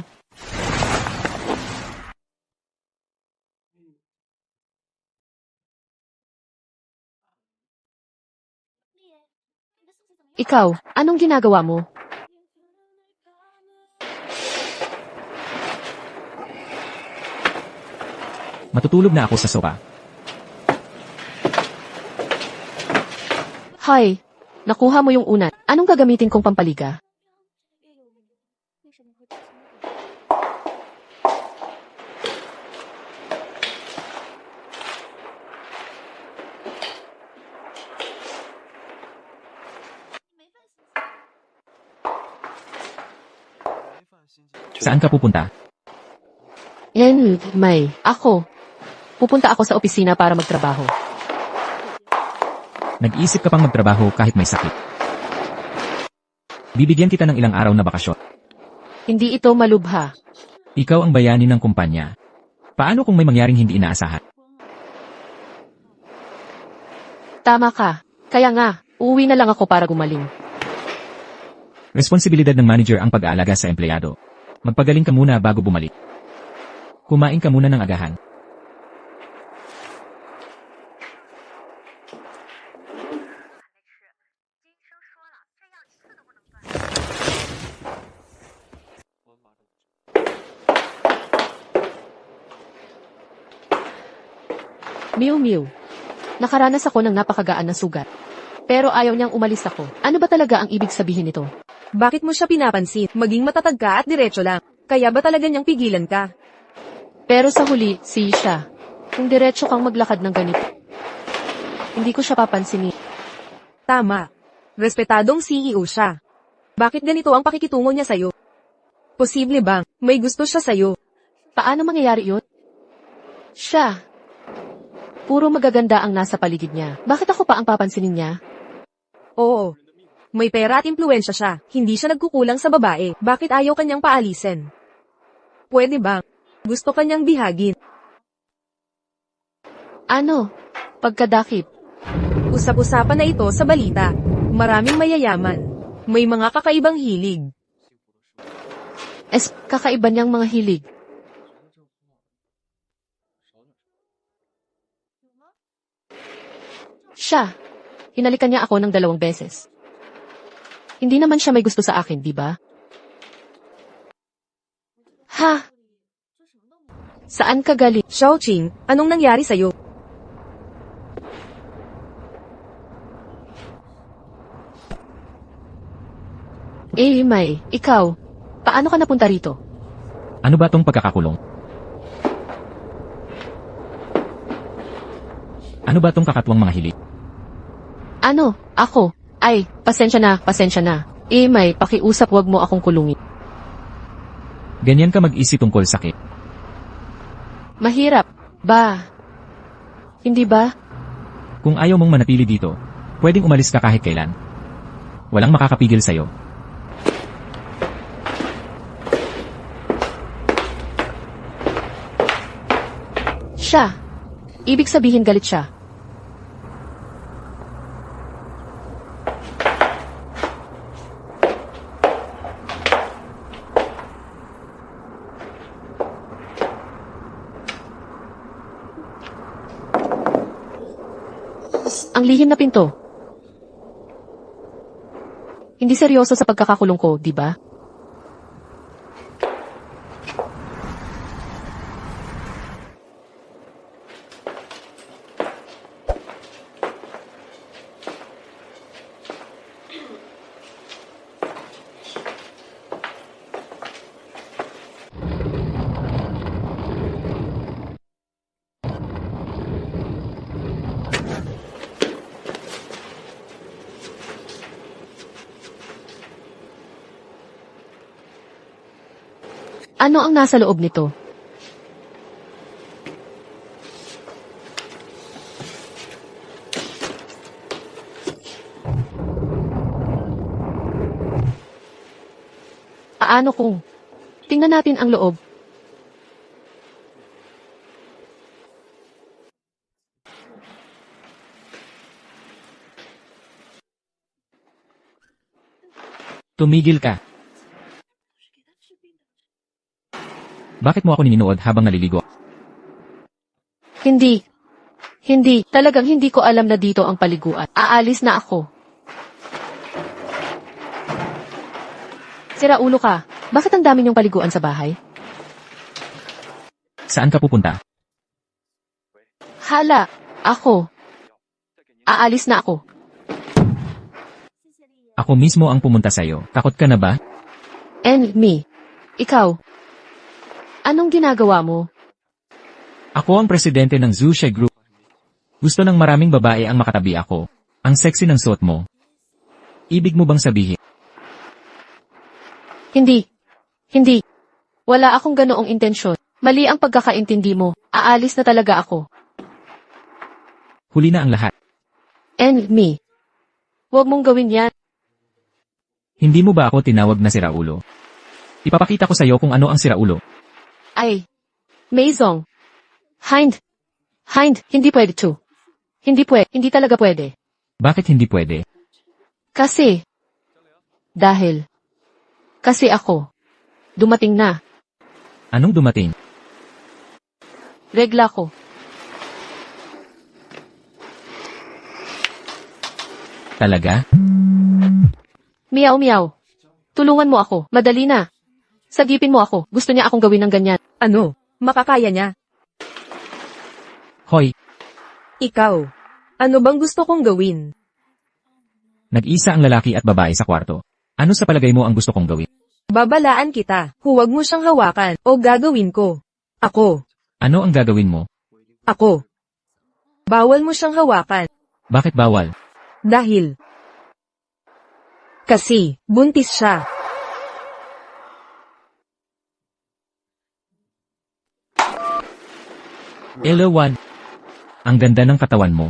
Ikaw, anong ginagawa mo? Matutulog na ako sa sopa. Hay, nakuha mo yung unat. Anong gagamitin kong pampaliga? 为什么会出现那种 Saan ka pupunta? Yan, May. Ako. Pupunta ako sa opisina para magtrabaho. Nag-iisip ka pang magtrabaho kahit may sakit. Bibigyan kita ng ilang araw na bakasyon. Hindi ito malubha. Ikaw ang bayani ng kumpanya. Paano kung may mangyaring hindi inaasahan? Tama ka. Kaya nga, uuwi na lang ako para gumaling. Responsibilidad ng manager ang pag-aalaga sa empleyado. Magpagaling ka muna bago bumalik. Kumain ka muna ng agahan. Miu Miu. Nakaranas ako ng napakagaan na sugat. Pero ayaw niyang umalis ako. Ano ba talaga ang ibig sabihin nito? Bakit mo siya pinapansin? Maging matatag ka at diretso lang. Kaya ba talaga niyang pigilan ka? Pero sa huli, siya. Kung diretso kang maglakad ng ganito, hindi ko siya papansinin. Tama. Respetadong CEO siya. Bakit ganito ang pakikitungo niya sa'yo? Posible bang may gusto siya sa'yo? Paano mangyayari yun? Siya. Puro magaganda ang nasa paligid niya. Bakit ako pa ang papansinin niya? Oo. May pera at impluensya siya. Hindi siya nagkukulang sa babae. Bakit ayaw kanyang paalisin? Pwede bang gusto kanyang bihagin? Ano? Pagkadakip. Usap-usapan na ito sa balita. Maraming mayayaman. May mga kakaibang hilig. Kakaiba niyang mga hilig. Siya. Hinalikan niya ako ng 2 beses. Hindi naman siya may gusto sa akin, di ba? Ha? Saan ka galing? Xiaoqing, anong nangyari sa'yo? May, ikaw. Paano ka napunta rito? Ano ba tong pagkakakulong? Ano ba tong kakatwang mga hilig? Ano? Ako? Ay, pasensya na, pasensya na. May, pakiusap, wag mo akong kulungin. Ganyan ka mag-isip tungkol sakit. Mahirap. Ba? Hindi ba? Kung ayaw mong manatili dito, pwedeng umalis ka kahit kailan. Walang makakapigil sa'yo. Siya. Ibig sabihin galit siya. Ang lihim na pinto. Hindi seryoso sa pagkakakulong ko, di ba? Ano ang nasa loob nito? Paano kung tingnan natin ang loob? Tumigil ka. Bakit mo ako nininuod habang naliligo? Hindi. Hindi. Talagang hindi ko alam na dito ang paliguan. Aalis na ako. Sira ulo ka. Bakit ang dami niyong paliguan sa bahay? Saan ka pupunta? Hala. Ako. Aalis na ako. Ako mismo ang pumunta sa'yo. Takot ka na ba? And me. Ikaw. Anong ginagawa mo? Ako ang presidente ng Zushi Group. Gusto ng maraming babae ang makatabi ako. Ang sexy ng suot mo. Ibig mo bang sabihin? Hindi. Hindi. Wala akong ganoong intensyon. Mali ang pagkakaintindi mo. Aalis na talaga ako. Huli na ang lahat. And me. Huwag mong gawin yan. Hindi mo ba ako tinawag na siraulo? Ipapakita ko sa'yo kung ano ang siraulo. Ay. Maisong. Hind, hindi pwede to. Hindi talaga pwede. Bakit hindi pwede? Kasi. Kasi ako. Dumating na. Anong dumating? Regla ko. Talaga? Miyaw. Tulungan mo ako. Madali na. Sagipin mo ako. Gusto niya akong gawin ng ganyan. Ano? Makakaya niya. Hoy, Ikaw. Ano bang gusto kong gawin? nag-isa ang lalaki at babae sa kwarto. Ano sa palagay mo ang gusto kong gawin? Babalaan kita. Huwag mo siyang hawakan o gagawin ko. Ako. Ano ang gagawin mo? Ako. Bawal mo siyang hawakan. Bakit bawal? Dahil. Kasi, buntis siya. Elawan. Ang ganda ng katawan mo.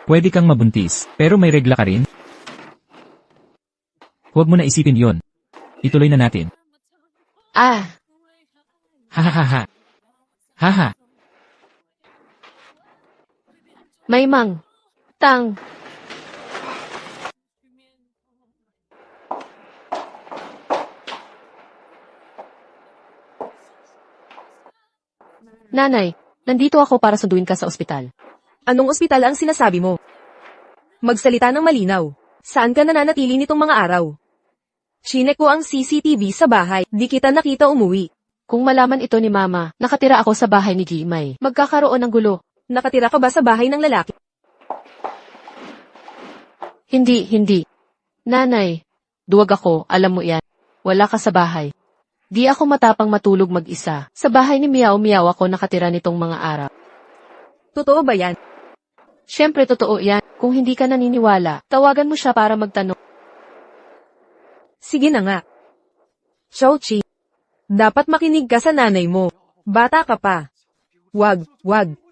Pwede kang mabuntis, pero may regla ka rin. Huwag mo na isipin yon. Ituloy na natin. Ah, Hahaha. Haha. may mang. Tang. Nanay, nandito ako para sunduin ka sa ospital. Anong ospital ang sinasabi mo? Magsalita ng malinaw. Saan ka nananatili nitong mga araw? Chinek ko ang CCTV sa bahay. Di kita nakita umuwi. Kung malaman ito ni Mama, nakatira ako sa bahay ni Jimay. Magkakaroon ng gulo. Nakatira ka ba sa bahay ng lalaki? Hindi. Nanay, duwag ako, alam mo yan. Wala ka sa bahay. Di ako matapang matulog mag-isa. Sa bahay ni Miyaw ako nakatira nitong mga araw. Totoo ba yan? Siyempre totoo yan. Kung hindi ka naniniwala, tawagan mo siya para magtanong. Sige na nga. Xiaoqi, dapat makinig ka sa nanay mo. Bata ka pa. Wag.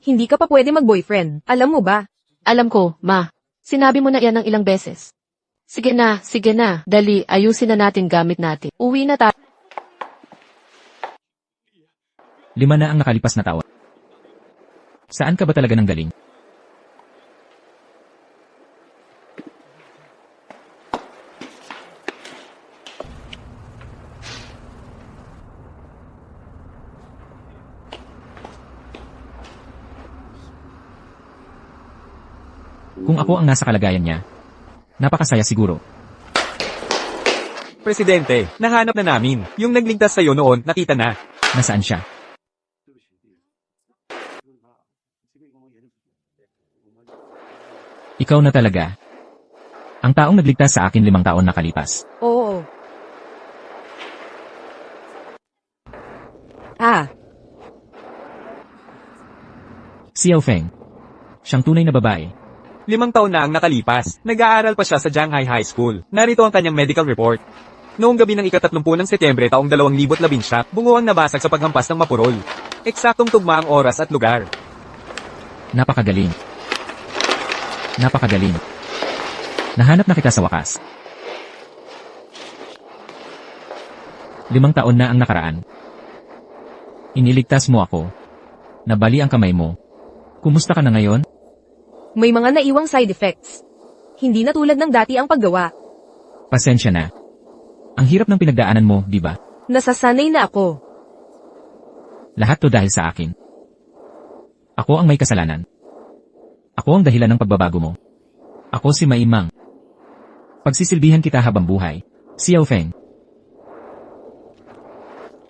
Hindi ka pa pwede mag-boyfriend. Alam mo ba? Alam ko, Ma. Sinabi mo na yan ng ilang beses. Sige na. Dali, ayusin na natin gamit natin. Uwi na tayo. 5 na ang nakalipas na taon. Saan ka ba talaga nang galing? Kung ako ang nasa kalagayan niya, napakasaya siguro. Presidente, nahanap na namin. Yung nagligtas sa'yo noon, nakita na. Nasaan siya? Ikaw na talaga. Ang taong nagligtas sa akin 5 taon nakalipas. Oo. Xiao Feng. Siyang tunay na babae. 5 taon na ang nakalipas. Nag-aaral pa siya sa Shanghai High School. Narito ang kanyang medical report. Noong gabi ng ika-30 ng Setyembre taong 2017, bungo ang nabasag sa paghampas ng Mapurol. Eksaktong tugma ang oras at lugar. Napakagaling. Nahanap na kita sa wakas. 5 taon na ang nakaraan. Iniligtas mo ako. Nabali ang kamay mo. Kumusta ka na ngayon? May mga naiwang side effects. Hindi na tulad ng dati ang paggawa. Pasensya na. Ang hirap ng pinagdaanan mo, di ba? Nasasanay na ako. Lahat to dahil sa akin. Ako ang may kasalanan. Ako ang dahilan ng pagbabago mo. Ako si Maimang. Pagsisilbihan kita habang buhay. Xiao Feng.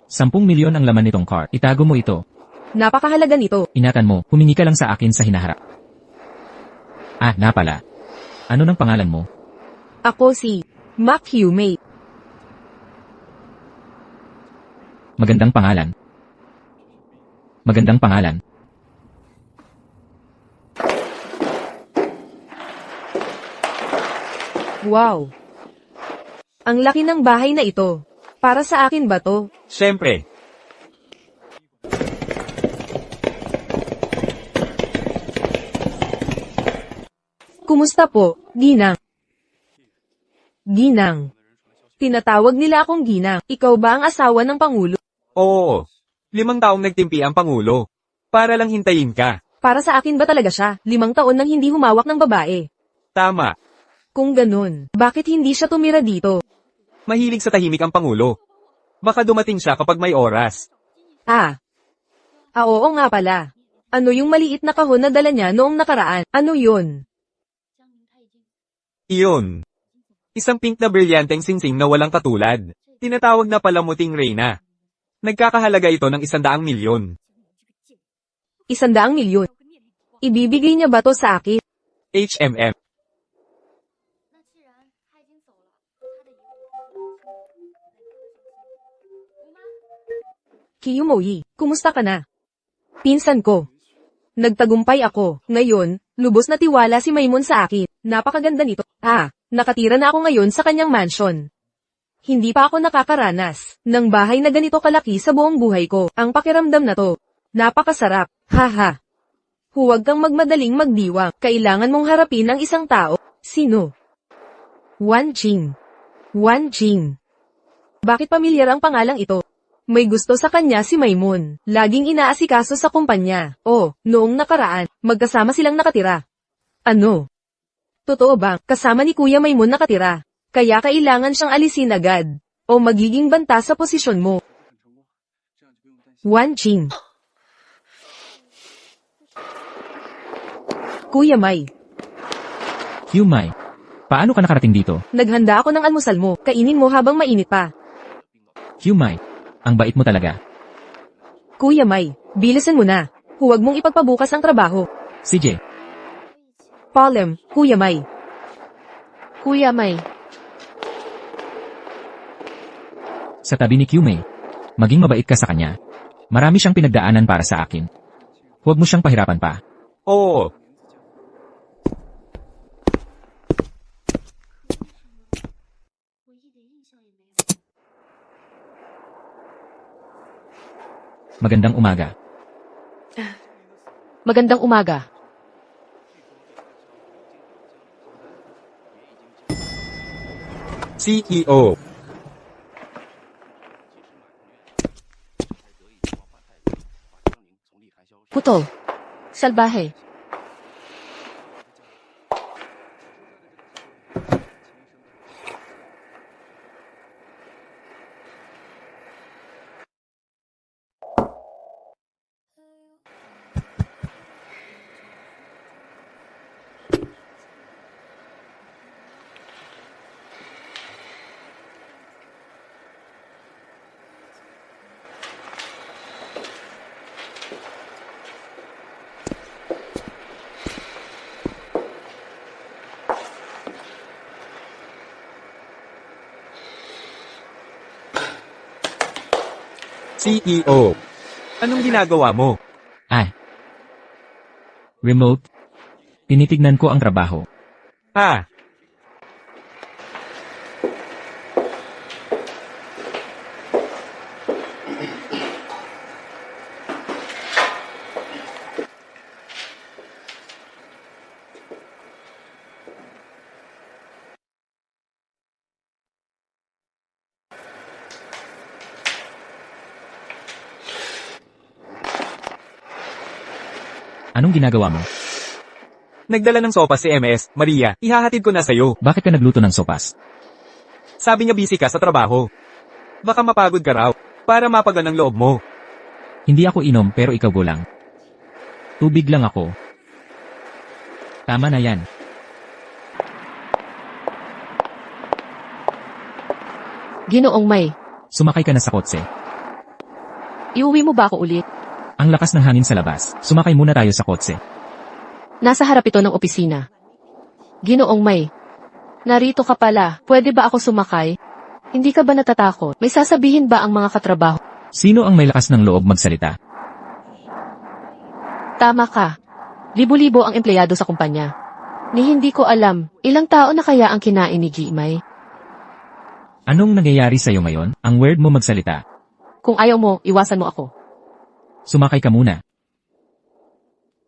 10 milyon ang laman nitong car. Itago mo ito. Napakahalaga nito. Ingatan mo, humingi ka lang sa akin sa hinaharap. Na pala. Ano ng pangalan mo? Ako si Mak Humei. Magandang pangalan. Wow. Ang laki ng bahay na ito. Para sa akin ba to? Siyempre. Kumusta po, Ginang? Ginang. Tinatawag nila akong Ginang. Ikaw ba ang asawa ng Pangulo? Oo. 5 taong nagtimpi ang Pangulo. Para lang hintayin ka. Para sa akin ba talaga siya? 5 taon nang hindi humawak ng babae. Tama. Kung ganun, bakit hindi siya tumira dito? Mahilig sa tahimik ang Pangulo. Baka dumating siya kapag may oras. Oo nga pala. Ano yung maliit na kahon na dala niya noong nakaraan? Ano yun? Iyon. Isang pink na brilyanteng singsing na walang katulad. Tinatawag na palamuting reyna. Nagkakahalaga ito ng 100 milyon. 100 milyon. Ibibigay niya ba to sa akin? HMM. 那既然他已经走了，他的遗物，姑妈。 Kiyumoyi, kumusta ka na? Pinsan ko. Nagtagumpay ako. Ngayon, lubos na tiwala si Maymon sa akin. Napakaganda nito. Nakatira na ako ngayon sa kanyang mansion. Hindi pa ako nakakaranas ng bahay na ganito kalaki sa buong buhay ko. Ang pakiramdam na to. Napakasarap. Haha. Huwag kang magmadaling magdiwang. Kailangan mong harapin ang isang tao. Sino? Wan Jing. Wan Jing. Bakit pamilyar ang pangalang ito? May gusto sa kanya si Maymon. Laging inaasikaso sa kumpanya. Noong nakaraan, magkasama silang nakatira. Ano? Totoo ba, kasama ni Kuya Maymon nakatira? Kaya kailangan siyang alisin agad. O magiging banta sa posisyon mo. Wan Jing. Kuya May, Humay. Paano ka nakarating dito? naghanda ako ng almusal mo. Kainin mo habang mainit pa. Humay. Ang bait mo talaga. Kuya May, bilisan mo na. Huwag mong ipagpabukas ang trabaho. CJ. Palem, Kuya May. Kuya May, Sa tabi ni Humay. Maging mabait ka sa kanya. Marami siyang pinagdaanan para sa akin. Huwag mo siyang pahirapan pa. Oo. Magandang umaga. magandang umaga. CEO. Putol. Salbahe. CEO. Anong ginagawa mo? Remote. Tinitignan ko ang trabaho. Anong ginagawa mo? Nagdala ng sopas si MS, Maria. Ihahatid ko na sa'yo. Bakit ka nagluto ng sopas? Sabi niya busy ka sa trabaho. Baka mapagod ka raw. Para mapagan ang loob mo. Hindi ako inom pero ikaw go lang. Tubig lang ako. Tama na yan. Ginoong May, Sumakay ka na sa kotse. iuwi mo ba ako ulit? Ang lakas ng hangin sa labas. Sumakay muna tayo sa kotse. Nasa harap ito ng opisina. Ginoong May, narito ka pala. Pwede ba ako sumakay? Hindi ka ba natatakot? May sasabihin ba ang mga katrabaho? Sino ang may lakas ng loob magsalita? Tama ka. Libo-libo ang empleyado sa kumpanya. Ni hindi ko alam, ilang tao na kaya ang kinain ni Gimay? Anong nangyayari sa'yo ngayon? Ang weird mo magsalita. Kung ayaw mo, iwasan mo ako. Sumakay ka muna.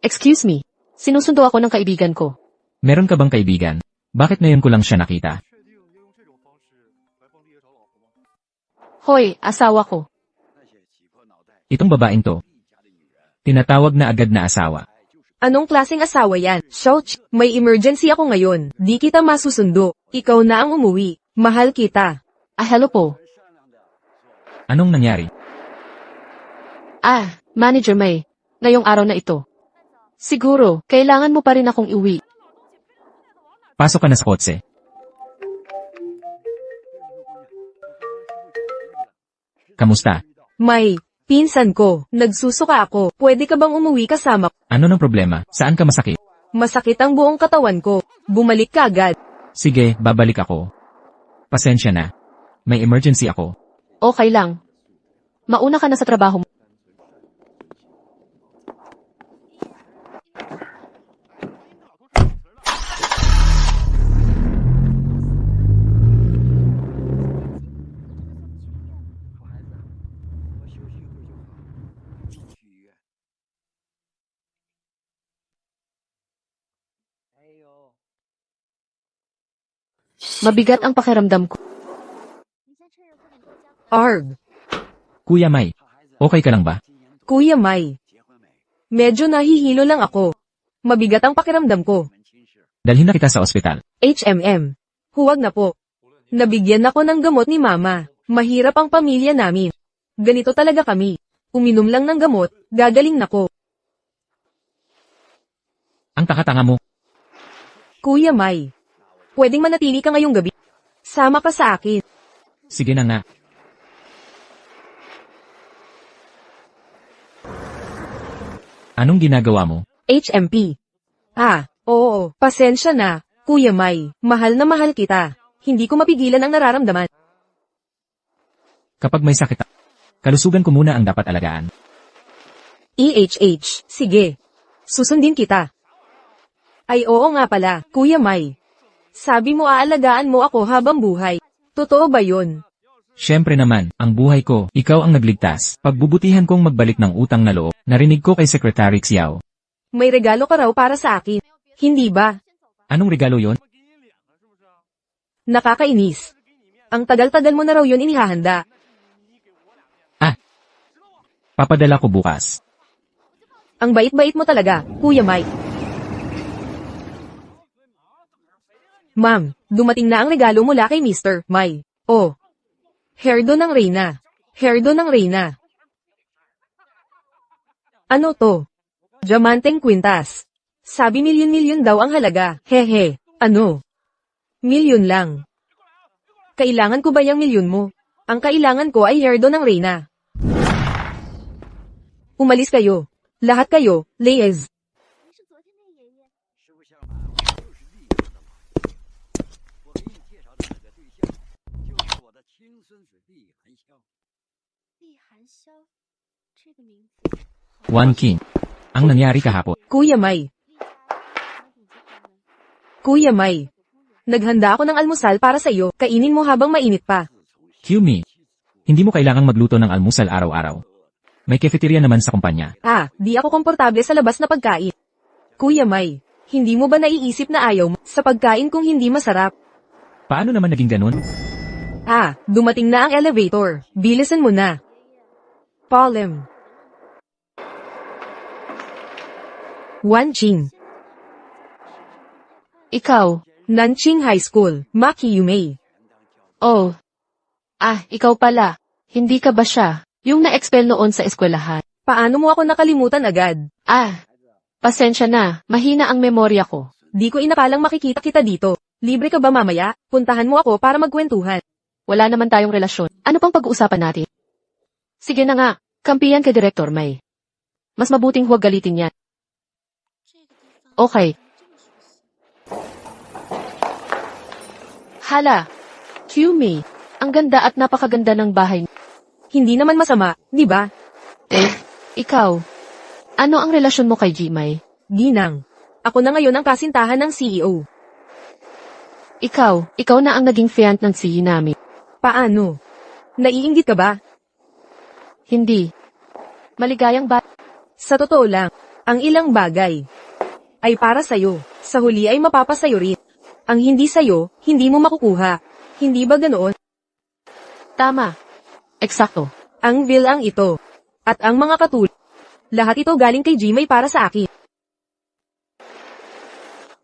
Excuse me. Sinusundo ako ng kaibigan ko. Meron ka bang kaibigan? Bakit ngayon ko lang siya nakita? 确定要用这种方式来帮爹找老婆吗？ Hoy, asawa ko. Itong babaeng to. Tinatawag na agad na asawa. Anong klaseng asawa yan? Shouch, may emergency ako ngayon. Di kita masusundo. Ikaw na ang umuwi. Mahal kita. Ah, hello po. Anong nangyari? Ah, Manager May. Ngayong araw na ito. Siguro, kailangan mo pa rin akong iwi. Pasok ka na sa kotse. Kamusta? May, pinsan ko. Nagsusuka ako. Pwede ka bang umuwi kasama? Ano ng problema? Saan ka masakit? Masakit ang buong katawan ko. Bumalik ka agad. Sige, babalik ako. Pasensya na. May emergency ako. Okay lang. Mauna ka na sa trabaho mo. Mabigat ang pakiramdam ko. 你先趁热快点回家。 Arg. Kuya May, okay ka lang ba? Kuya May. Medyo nahihilo lang ako. Mabigat ang pakiramdam ko. Dalhin na kita sa ospital. HMM. Huwag na po. Nabigyan ako ng gamot ni Mama. Mahirap ang pamilya namin. Ganito talaga kami. Uminom lang ng gamot, gagaling na ko. Ang takatanga mo. Kuya May. Pwedeng manatili ka ngayong gabi. Sama ka sa akin. Sige na nga. Anong ginagawa mo? HMP. Oo, pasensya na. Kuya May, mahal na mahal kita. Hindi ko mapigilan ang nararamdaman. Kapag may sakit, kalusugan ko muna ang dapat alagaan. EHH, sige. Susundin kita. Ay oo nga pala, Kuya May. Sabi mo aalagaan mo ako habang buhay. Totoo ba yun? Siyempre naman, ang buhay ko, ikaw ang nagligtas. Pagbubutihan kong magbalik ng utang na loob, narinig ko kay Secretary Xiao. May regalo ka raw para sa akin. Hindi ba? Anong regalo yon? Nakakainis. Ang tagal-tagal mo na raw yun inihahanda. Papadala ko bukas. Ang bait-bait mo talaga, Kuya Mike. Ma'am, dumating na ang regalo mula kay Mr. May. Oh. Hairdo ng Reyna. Hairdo ng Reyna. Ano to? Diamanteng kwintas. Sabi milyon-milyon daw ang halaga. Hehe. Ano? Milyon lang. Kailangan ko ba yung milyon mo? Ang kailangan ko ay hairdo ng Reyna. Umalis kayo. Lahat kayo, Leyes. 你是昨天那爷爷。 厉寒霄，这个名字。 One King. Ang nangyari kahapon. Kuya May. Kuya May. Naghanda ako ng almusal para sa iyo. Kainin mo habang mainit pa. Qme. Hindi mo kailangang magluto ng almusal araw-araw. May cafeteria naman sa kumpanya. Di ako komportable sa labas na pagkain. Kuya May, hindi mo ba naiisip na ayaw mo sa pagkain kung hindi masarap? Paano naman naging ganun? Dumating na ang elevator. Bilisan mo na. Polem. Wanqing. Ikaw. Nanqing High School. Maki Yumei. Oh. Ikaw pala. Hindi ka ba siya? Yung na-expel noon sa eskwelahan. Paano mo ako nakalimutan agad? Pasensya na. Mahina ang memorya ko. Di ko inakalang makikita kita dito. Libre ka ba mamaya? Puntahan mo ako para magkwentuhan. Wala naman tayong relasyon. Ano pang pag-uusapan natin? Sige na nga. Kampiyan kay Director May. Mas mabuting huwag galitin yan. Okay. Hala. Qme. Ang ganda at napakaganda ng bahay. Hindi naman masama, di ba? Ikaw. Ano ang relasyon mo kay Gmay? Ginang. Ako na ngayon ang kasintahan ng CEO. Ikaw na ang naging fiant ng CEO namin. Paano? Naiinggit ka ba? Hindi. Maligayang ba? Sa totoo lang, ang ilang bagay ay para sa'yo. Sa huli ay mapapasayo rin. Ang hindi sa'yo, hindi mo makukuha. Hindi ba ganoon? Tama. Eksakto. Ang bilang ito. At ang mga katulad. Lahat ito galing kay Jimay para sa akin.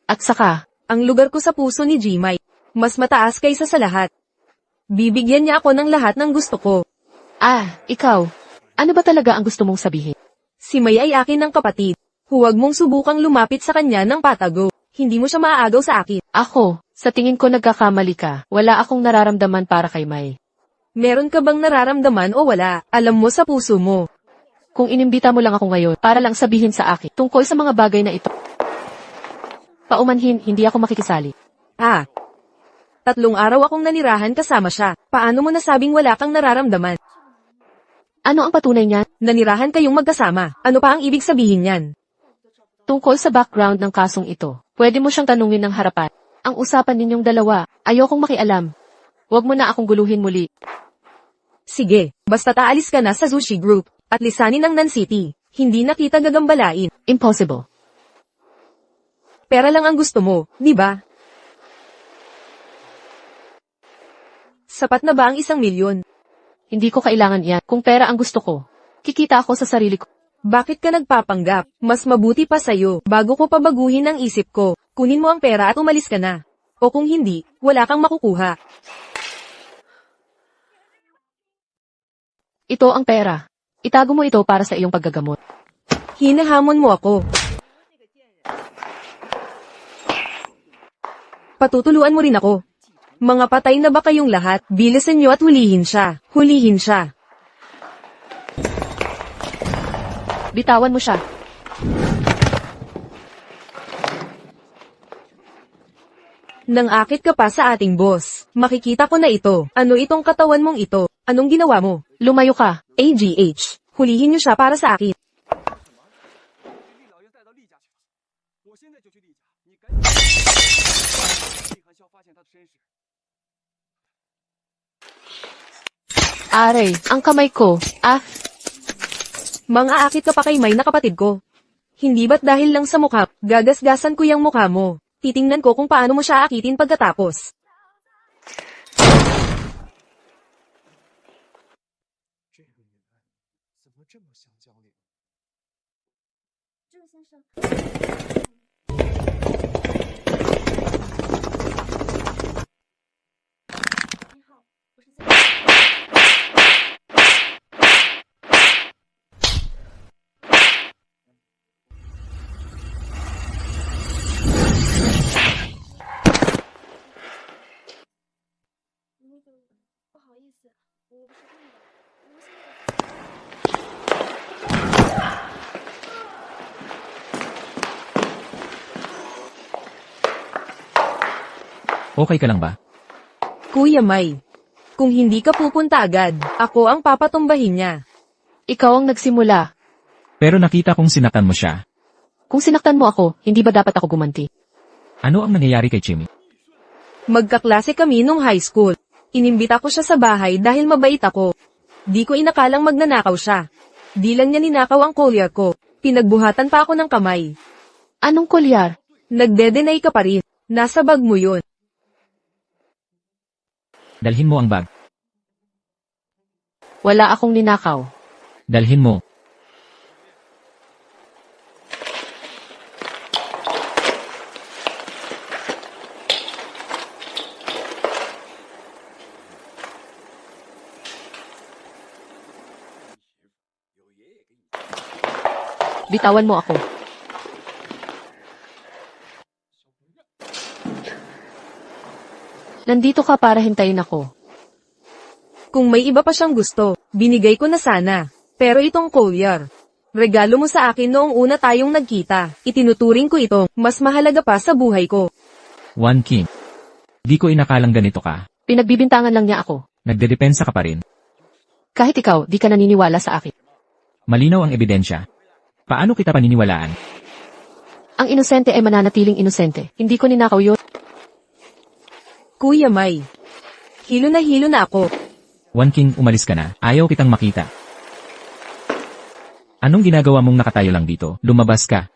At saka, Ang lugar ko sa puso ni Jimay. Mas mataas kaysa sa lahat. Bibigyan niya ako ng lahat ng gusto ko. ikaw. Ano ba talaga ang gusto mong sabihin? Si May ay akin ng kapatid. Huwag mong subukang lumapit sa kanya ng patago. Hindi mo siya maaagaw sa akin. Ako, sa tingin ko nagkakamali ka. Wala akong nararamdaman para kay May. Meron ka bang nararamdaman o wala? Alam mo sa puso mo. Kung inimbita mo lang ako ngayon para lang sabihin sa akin tungkol sa mga bagay na ito. Paumanhin, hindi ako makikisali. 3 araw akong nanirahan kasama siya. Paano mo nasabing wala kang nararamdaman? Ano ang patunay niyan? Nanirahan kayong magkasama. Ano pa ang ibig sabihin niyan? Tungkol sa background ng kasong ito, pwede mo siyang tanungin ng harapan. Ang usapan ninyong dalawa, ayokong makialam. Huwag mo na akong guluhin muli. Sige, basta aalis ka na sa sushi group, at lisanin ang Nan City. Hindi na kita gagambalain. Impossible. Pera lang ang gusto mo, di ba? Sapat na ba ang 1 milyon? Hindi ko kailangan yan. Kung pera ang gusto ko, kikita ako sa sarili ko. Bakit ka nagpapanggap? Mas mabuti pa sa'yo, bago ko pabaguhin ang isip ko. Kunin mo ang pera at umalis ka na. O kung hindi, wala kang makukuha. Ito ang pera. Itago mo ito para sa iyong paggagamot. Hinahamon mo ako. Patutuluan mo rin ako. Mga patay na ba kayong lahat? Bilisan niyo at hulihin siya. Hulihin siya. Bitawan mo siya. Nang akit ka pa sa ating boss. Makikita ko na ito. Ano itong katawan mong ito? Anong ginawa mo? Lumayo ka. AGH. Hulihin niyo siya para sa akin. 李老爷带到厉家去了，我现在就去厉家，你赶紧。厉寒霄发现他的身世。 Are, ang kamay ko. Mga akit ka pa kay May na kapatid ko. Hindi ba't dahil lang sa mukha, gagasgasan ko yung mukha mo. Titingnan ko kung paano mo siya akitin pagkatapos. 这个女人怎么这么像江玲？这位先生，你好，我是在。 那个，不好意思，我不是故意的。我现在。 Okay ka lang ba? Kuya May. Kung hindi ka pupunta agad, ako ang papatumbahin niya. Ikaw ang nagsimula. Pero nakita kong sinaktan mo siya. Kung sinaktan mo ako, hindi ba dapat ako gumanti? Ano ang nangyayari kay Jimmy? Magkaklase kami nung high school. Inimbita ko siya sa bahay dahil mabait ako. Di ko inakalang magnanakaw siya. Di lang niya ninakaw ang collar ko. Pinagbuhatan pa ako ng kamay. Anong kolyar? Nagde-deny ka pa rin. Nasa bag mo yun. Dalhin mo ang bag. Wala akong ninakaw. Dalhin mo. Bitawan mo ako. Nandito ka para hintayin ako. Kung may iba pa siyang gusto, binigay ko na sana. Pero itong collar. Regalo mo sa akin noong una tayong nagkita. Itinuturing ko ito, mas mahalaga pa sa buhay ko. One King. Di ko inakalang ganito ka. Pinagbibintangan lang niya ako. Nagdedepensa ka pa rin. Kahit ikaw, di ka naniniwala sa akin. Malinaw ang ebidensya. Paano kita paniniwalaan? Ang inosente ay mananatiling inosente. Hindi ko ninakaw yun. Kuya May. Hilo na ako. Wan King, umalis ka na. Ayaw kitang makita. Anong ginagawa mong nakatayo lang dito? Lumabas ka.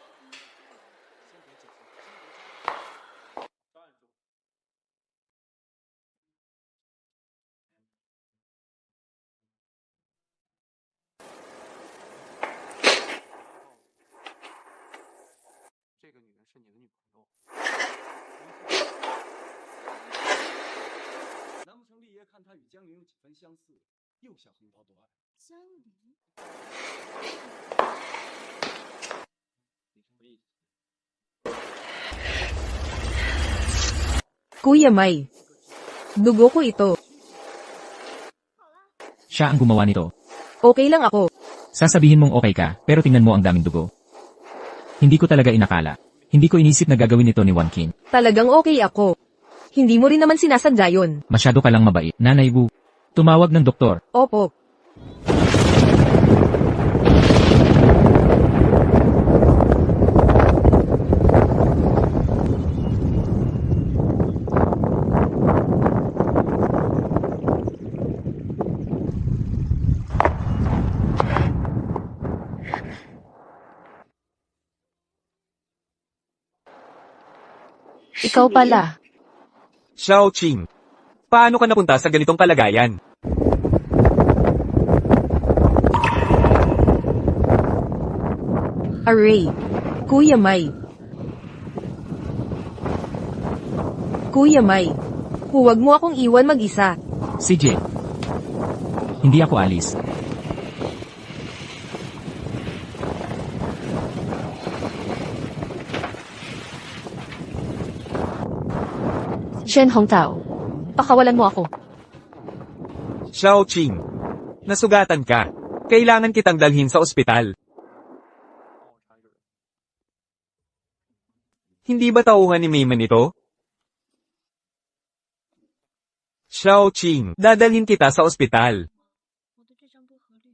这个女人是你的女朋友。难不成立爷看她与江陵有几分相似，又想横刀夺爱？江陵， 你什么意思？ Kuya May. Dugo ko ito. Siya ang gumawa nito. Okay lang ako. Sasabihin mong okay ka, pero tingnan mo ang daming dugo. Hindi ko talaga inakala. Hindi ko inisip na gagawin ito ni Wan King. Talagang okay ako. Hindi mo rin naman sinasadya yun. Masyado ka lang mabait. Nanay Wu. Tumawag ng doktor. Opo. Ikaw pala. Xiao Qing, paano ka napunta sa ganitong kalagayan? Array. Kuya May. Kuya May. Huwag mo akong iwan mag-isa. CJ. Hindi ako alis. Shen Hongtao. Pakawalan mo ako. Xiao Qing, nasugatan ka. Kailangan kitang dalhin sa ospital. Hindi ba tauhan ni Mayman ito? Xiao Qing, dadalhin kita sa ospital. 我的这张薄荷绿，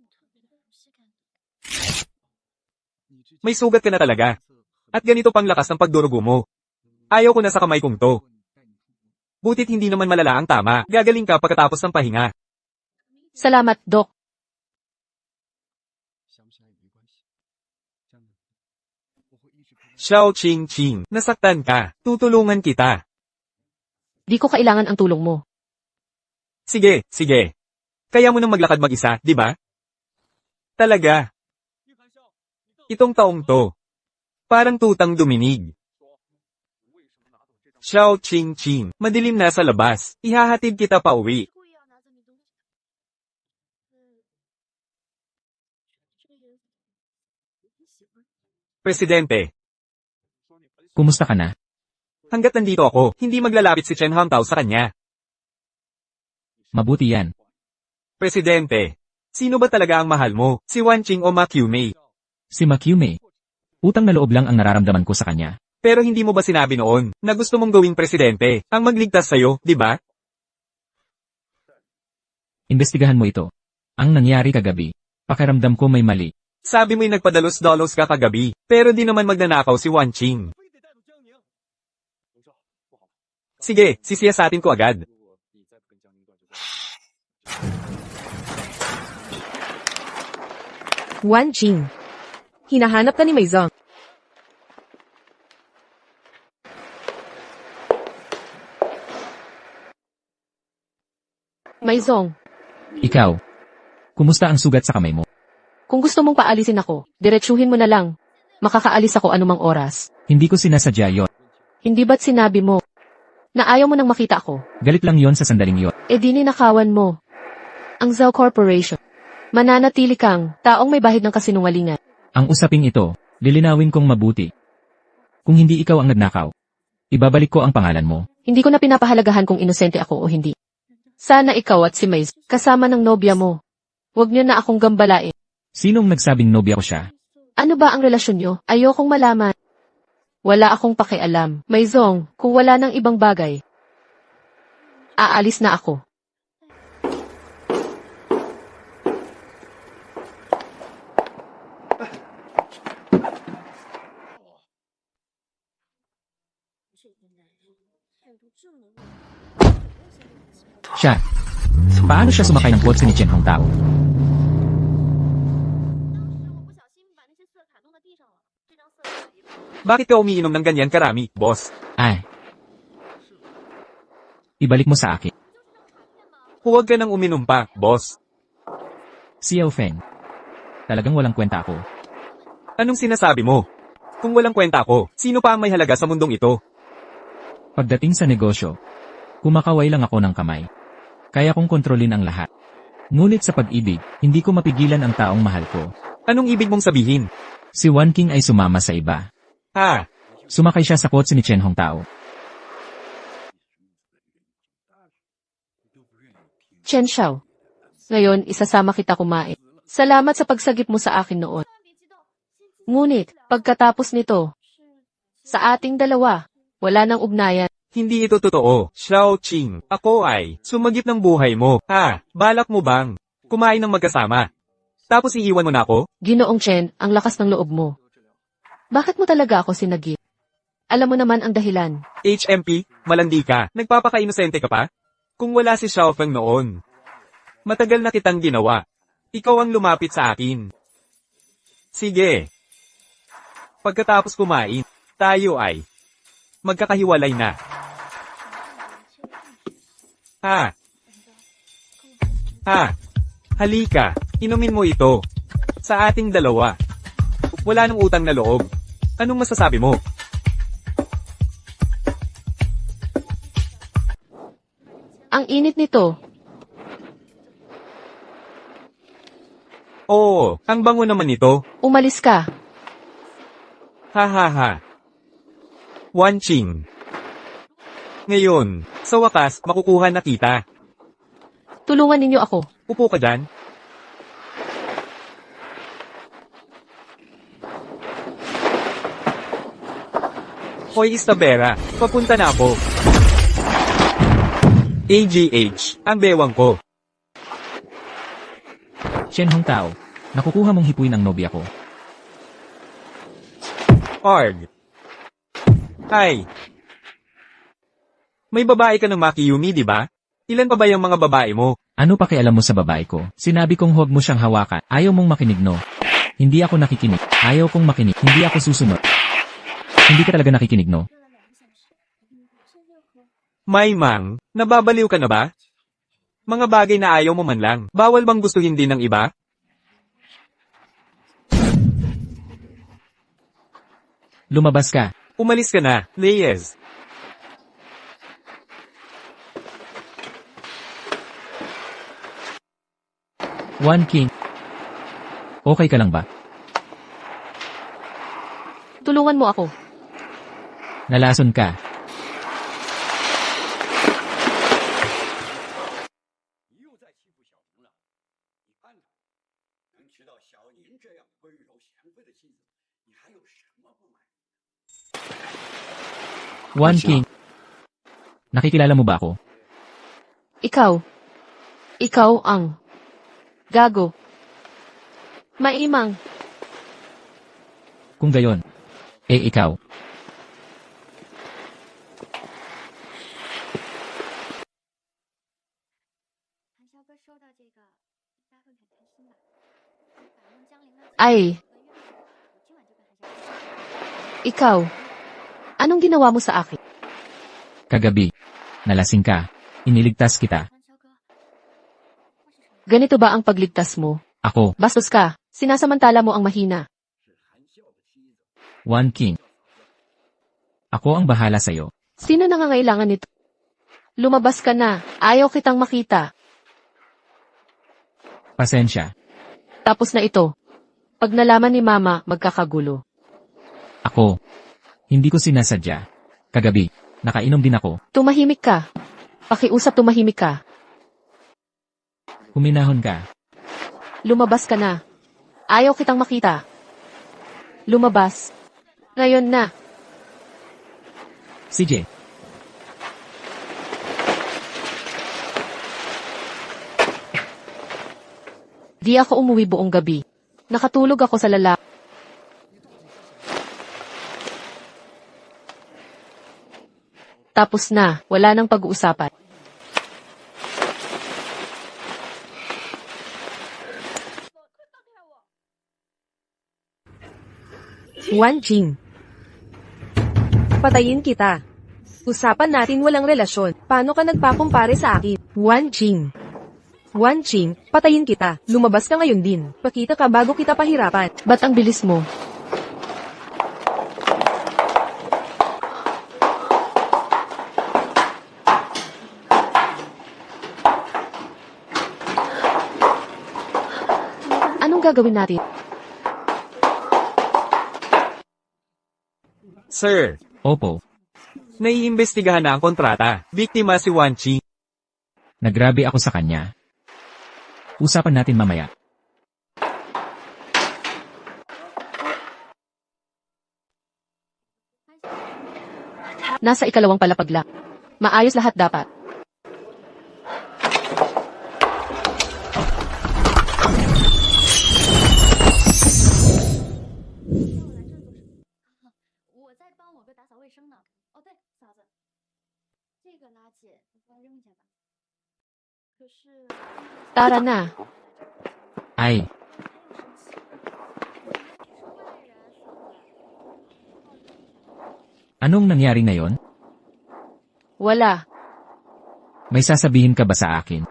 有种特别的熟悉感。 May sugat ka na talaga. At ganito pang lakas ng pagdurugo mo. Ayaw ko na sa kamay kong to. Butit hindi naman malala ang tama. Gagaling ka pagkatapos ng pahinga. Salamat, Doc. 想不想也没关系。江南，我会一直陪你。 Xiao Qing Qing, nasaktan ka. Tutulungan kita. Di ko kailangan ang tulong mo. Sige, sige. Kaya mo nang maglakad mag-isa, di ba? Talaga. 叶寒笑，你到底 Itong taong to. Parang tutang duminig. 说，你为什么拿走这张？ Xiao Qing Qing, madilim na sa labas. Ihahatid kita pa uwi. 故意要拿走你东西的。这个人很喜欢。 Presidente, 说你很喜 Kumusta ka na? hanggat nandito ako, hindi maglalapit si Chen Hangtao sa kanya. Mabuti yan. Presidente, sino ba talaga ang mahal mo? Si Wan Qing o Ma Qiumei? Si Makyume. Utang na loob lang ang nararamdaman ko sa kanya. Pero hindi mo ba sinabi noon na gusto mong gawing presidente ang magligtas sa'yo, di ba? Imbestigahan mo ito. Ang nangyari kagabi. Pakiramdam ko may mali. Sabi mo'y nagpadalos-dalos ka kagabi, pero di naman magnanakaw si Wan Qing. 非得带走江宁。龙少，不好吧？ Sige, sisiyasatin ko agad. 如果你再不跟江宁断绝关系， Wan Qing. Hinahanap ka ni Maizong. Maizong, Ikaw. Kumusta ang sugat sa kamay mo? kung gusto mong paalisin ako, diretsuhin mo na lang. Makakaalis ako anumang oras. Hindi ko sinasadya yon. Hindi ba't sinabi mo na ayaw mo nang makita ako? Galit lang yon sa sandaling yon. E di ninakawan mo. Ang Zhao Corporation. Mananatili kang taong may bahid ng kasinungalingan. Ang usaping ito, lilinawin kong mabuti. Kung hindi ikaw ang nagnakaw, ibabalik ko ang pangalan mo. Hindi ko na pinapahalagahan kung inosente ako o hindi. Sana ikaw at si Maiz, kasama ng nobya mo. Huwag niyo na akong gambalain. Sinong nagsabing nobya ko siya? Ano ba ang relasyon niyo? Ayokong malaman. Wala akong pakialam. Maizong, kung wala nang ibang bagay, aalis na ako. Siya. Paano siya sumakay ng kotse ni Chen Hongtao? 当时我不小心把那些色卡弄到地上了，这张色卡也不 Bakit ka umiinom ng ganyan karami, boss? Ay. Ibalik mo sa akin. Huwag ka nang uminom pa, boss. Si Yao Feng. Talagang walang kwenta ako. Anong sinasabi mo? Kung walang kwenta ako, sino pa ang may halaga sa mundong ito? Pagdating sa negosyo, kumakaway lang ako ng kamay. Kaya kong kontrolin ang lahat. Ngunit sa pag-ibig, hindi ko mapigilan ang taong mahal ko. Anong ibig mong sabihin? Si Wan King ay sumama sa iba. Ha? Sumakay siya sa kotse ni Chen Hongtao. Chen Xiao. Ngayon, isasama kita kumain. Salamat sa pagsagip mo sa akin noon. 别激动，先静 Ngunit, pagkatapos nito, 是 sa ating dalawa, wala nang ugnayan. Hindi ito totoo, Xiao Qing. Ako ay sumagip ng buhay mo. Ha? Balak mo bang kumain ng magkasama? Tapos iiwan mo na ako? Ginoong Chen, ang lakas ng loob mo. Bakit mo talaga ako sinagip? Alam mo naman ang dahilan. HMP, malandi ka. Nagpapaka-inosente ka pa? Kung wala si Xiao Feng noon, matagal na kitang ginawa. Ikaw ang lumapit sa akin. Sige. Pagkatapos kumain, tayo ay magkakahiwalay na. Ha? Ha? Halika, inumin mo ito. Sa ating dalawa. Wala nang utang na loob. Anong masasabi mo? Ang init nito. Oo, ang bango naman nito. Umalis ka. Ha ha ha. Wan Qing. Ngayon, sa wakas, makukuha na kita. Tulungan ninyo ako. Upo ka dyan. Hoy Istabera, papunta na ako. AGH, ang bewang ko. Chen Hongtao, nakukuha mong hipuin ang nobya ko. Arg. Hi. May babae ka ng Makiyumi, di ba? Ilan pa ba yung mga babae mo? Ano pakialam mo sa babae ko? Sinabi kong huwag mo siyang hawakan. Ayaw mong makinig, no? Hindi ako nakikinig. Ayaw kong makinig. Hindi ako susunod. Hindi ka talaga nakikinig, no? 热了2个小时，这热乎。 May mang, nababaliw ka na ba? Mga bagay na ayaw mo man lang. Bawal bang gustuhin din ng iba? Lumabas ka. Umalis ka na, Reyes. Wan King. Okay ka lang ba? Tulungan mo ako. Nalason ka. Wan King. Nakikilala mo ba ako? Ikaw. Ikaw ang gago. Maimang. Kung gayon. Ikaw. 谭肖哥收到这个，应该会很开心吧？反正江玲的 Ay, 我今晚就跟谭肖哥说。 ikaw. Anong ginawa mo sa akin? Kagabi. Nalasing ka. Iniligtas kita. 谭肖哥，我是什么？ Ganito ba ang pagligtas mo? Ako, Bastos ka. Sinasamantala mo ang mahina. Wan King. Ako ang bahala sa'yo. Sino nangangailangan nito? Lumabas ka na. Ayaw kitang makita. Pasensya. Tapos na ito. Pag nalaman ni Mama, magkakagulo. Ako. Hindi ko sinasadya. Kagabi. Nakainom din ako. Tumahimik ka. Pakiusap tumahimik ka. Huminahon ka. Lumabas ka na. Ayaw kitang makita. Lumabas. Ngayon na. CJ. Di ako umuwi buong gabi. Nakatulog ako sa lalaki. Tapos na, wala nang pag-uusapan. Wan Qing. Patayin kita. Usapan natin walang relasyon. Paano ka nagpakumpare sa akin? Wan Qing. Wan Qing, patayin kita. Lumabas ka ngayon din. Pakita ka bago kita pahirapan. Ba't ang bilis mo? Anong gagawin natin? Sir, Opo, naiimbestigahan na ang kontrata. Biktima si Wan Qing. nagrabe ako sa kanya. Usapan natin mamaya. Nasa ikalawang palapag lang. Maayos lahat dapat. Tara na. Ay, anong nangyari ngayon? Wala. May sasabihin ka ba sa akin?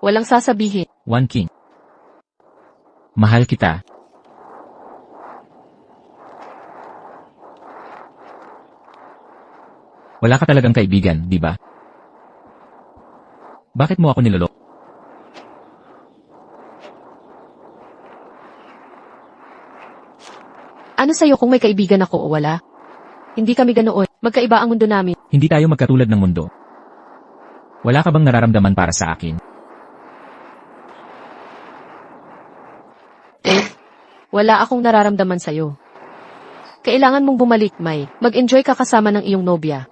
Walang sasabihin. Wan Qing. Mahal kita. Wala ka talagang kaibigan, di ba? Bakit mo ako niloloko? Ano sa'yo kung may kaibigan ako o wala? Hindi kami ganoon. Magkaiba ang mundo namin. Hindi tayo magkatulad ng mundo. Wala ka bang nararamdaman para sa akin? Wala akong nararamdaman sa'yo. Kailangan mong bumalik, May. Mag-enjoy ka kasama ng iyong nobya.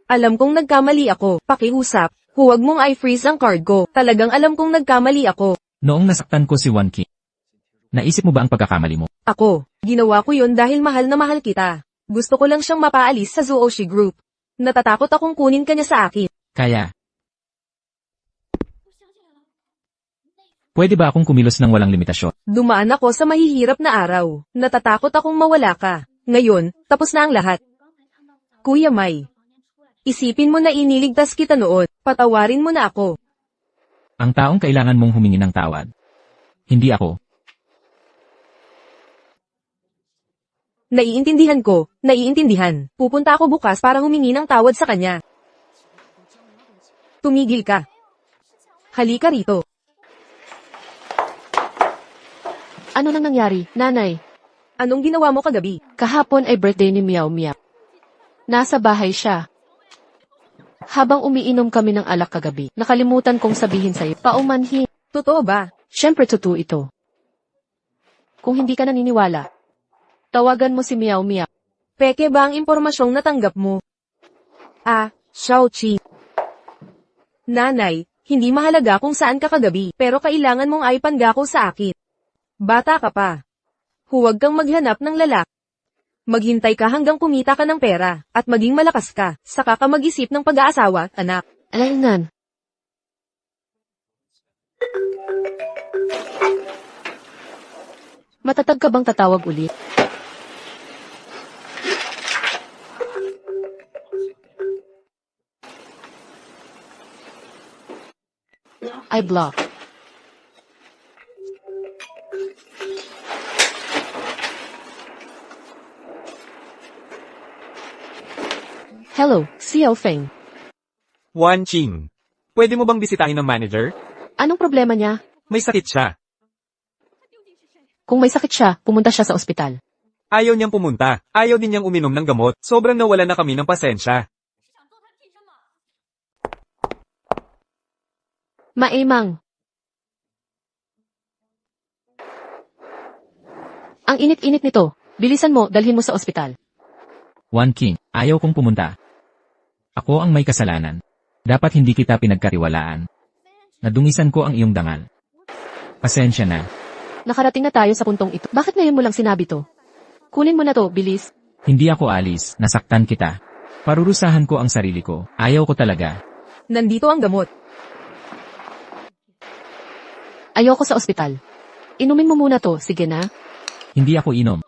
Alam kong nagkamali ako. Pakiusap. Huwag mong i-freeze ang card ko. Talagang alam kong nagkamali ako. Noong nasaktan ko si Wan Qing, naisip mo ba ang pagkakamali mo? Ako, ginawa ko yun dahil mahal na mahal kita. Gusto ko lang siyang mapaalis sa Zuoshi Group. Natatakot akong kunin ka niya sa akin. Kaya, pwede ba akong kumilos ng walang limitasyon? Dumaan ako sa mahihirap na araw. Natatakot akong mawala ka. Ngayon, tapos na ang lahat. Kuya Mai, isipin mo na iniligtas kita noon. Patawarin mo na ako. Ang taong kailangan mong humingi ng tawad. Hindi ako. Naiintindihan ko, naiintindihan. Pupunta ako bukas para humingi ng tawad sa kanya. Tumigil ka. Halika rito. Ano nang nangyari, nanay? Anong ginawa mo kagabi? Kahapon ay birthday ni Miao Miao. Nasa bahay siya. Habang umiinom kami ng alak kagabi, nakalimutan kong sabihin sa'yo, paumanhin. Totoo ba? Siyempre totoo ito. Kung hindi ka naniniwala, tawagan mo si Miao Miao. Peke ba ang impormasyong natanggap mo? Ah, Xiaoqi. Nanay, hindi mahalaga kung saan ka kagabi, pero kailangan mong aipangako sa akin. Bata ka pa. Huwag kang maghanap ng lalaki. Maghintay ka hanggang kumita ka ng pera, at maging malakas ka, saka ka mag-isip ng pag-aasawa, anak. Alaynan. Matatag ka bang tatawag ulit? I block. Hello, Xiao Feng. Wan Qing. Pwede mo bang bisitahin ng manager? Anong problema niya? May sakit siya. Kung may sakit siya, pumunta siya sa ospital. Ayaw niyang pumunta. Ayaw din niyang uminom ng gamot. Sobrang nawala na kami ng pasensya. Maimang. Ang init-init nito. Bilisan mo, dalhin mo sa ospital. Wan Qing, ayaw kong pumunta. Ako ang may kasalanan. Dapat hindi kita pinagkatiwalaan. Nadungisan ko ang iyong dangal. Pasensya na. Nakarating na tayo sa puntong ito. Bakit ngayon mo lang sinabi to? Kunin mo na to, bilis. Hindi ako alis, nasaktan kita. Parurusahan ko ang sarili ko. Ayaw ko talaga. Nandito ang gamot. Ayoko sa ospital. Inumin mo muna to, sige na. Hindi ako inom.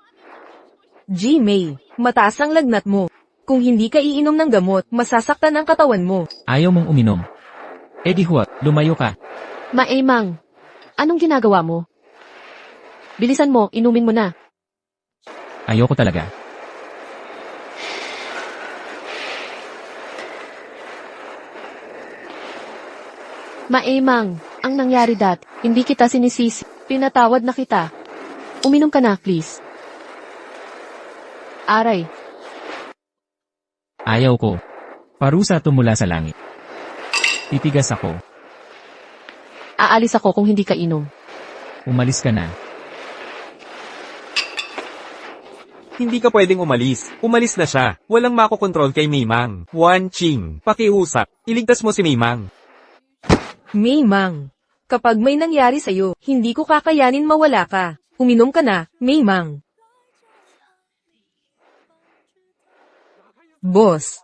May, mataas ang lagnat mo. Kung hindi ka iinom ng gamot, masasaktan ang katawan mo. Ayaw mong uminom. Eh di huwag, lumayo ka. Maemang, anong ginagawa mo? Bilisan mo, inumin mo na. Ayoko talaga. Maemang, ang nangyari hindi kita sinisisi. Pinatawad na kita. Uminom ka na, please. Aray, Ayaw ko. Parusa to mula sa langit. Titigas ako. aalis ako kung hindi ka inom. Umalis ka na. Hindi ka pwedeng umalis. Umalis na siya. Walang makokontrol kay Maymang. Wan Ching, pakiusap. Iligtas mo si Maymang. Maymang, kapag may nangyari sa'yo, hindi ko kakayanin mawala ka. Uminom ka na, Maymang. Boss,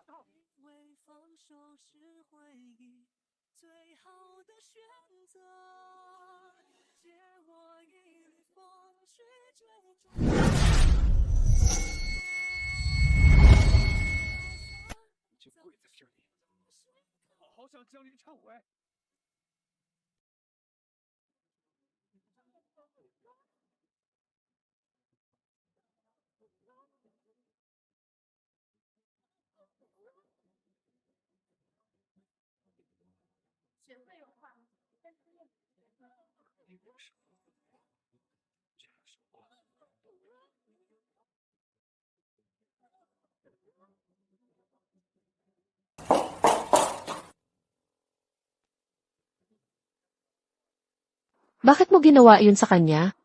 Bakit mo ginawa iyon sa kanya?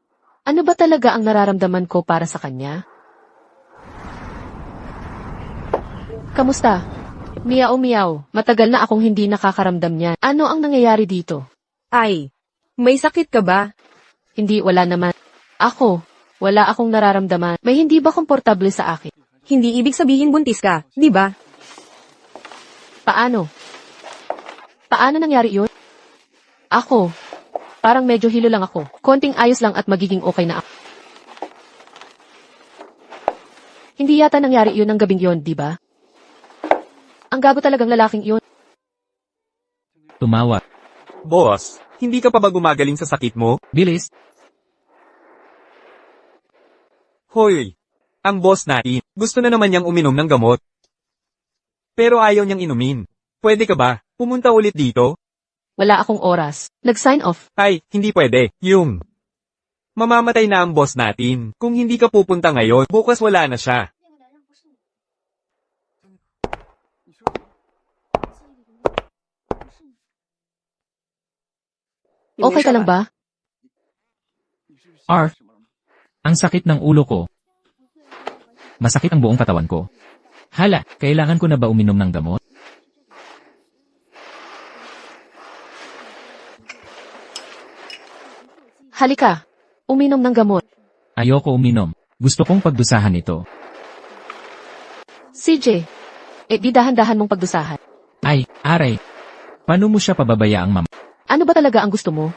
Ano ba talaga ang nararamdaman ko para sa kanya? Kamusta? Miyaw-miyaw, matagal na akong hindi nakakaramdam niyan. Ano ang nangyayari dito? ay, may sakit ka ba? Hindi, wala naman. Ako, wala akong nararamdaman. May hindi ba komportable sa akin? Hindi ibig sabihin buntis ka, di ba? Paano? Paano nangyari yun? Ako, parang medyo hilo lang ako. Konting ayos lang at magiging okay na ako. Hindi yata nangyari yun ng gabing yun, di ba? Ang gago talagang lalaking yun. Tumawa. Boss, hindi ka pa ba gumagaling sa sakit mo? Bilis. Hoy, ang boss natin, gusto na naman niyang uminom ng gamot. Pero ayaw niyang inumin. Pwede ka ba? Pumunta ulit dito? Wala akong oras. Nag-sign off. Ay, hindi pwede. Mamamatay na ang boss natin. Kung hindi ka pupunta ngayon, bukas wala na siya. 那个人不是你，不是你。 Okay ka lang ba? R. Ang sakit ng ulo ko. Masakit ang buong katawan ko. Hala, kailangan ko na ba uminom ng gamot? Halika. Uminom ng gamot. Ayoko uminom. Gusto kong pagdusahan ito. CJ. Di dahan-dahan mong pagdusahan. Ay, aray. Paano mo siya pababayaang mam... Ano ba talaga ang gusto mo?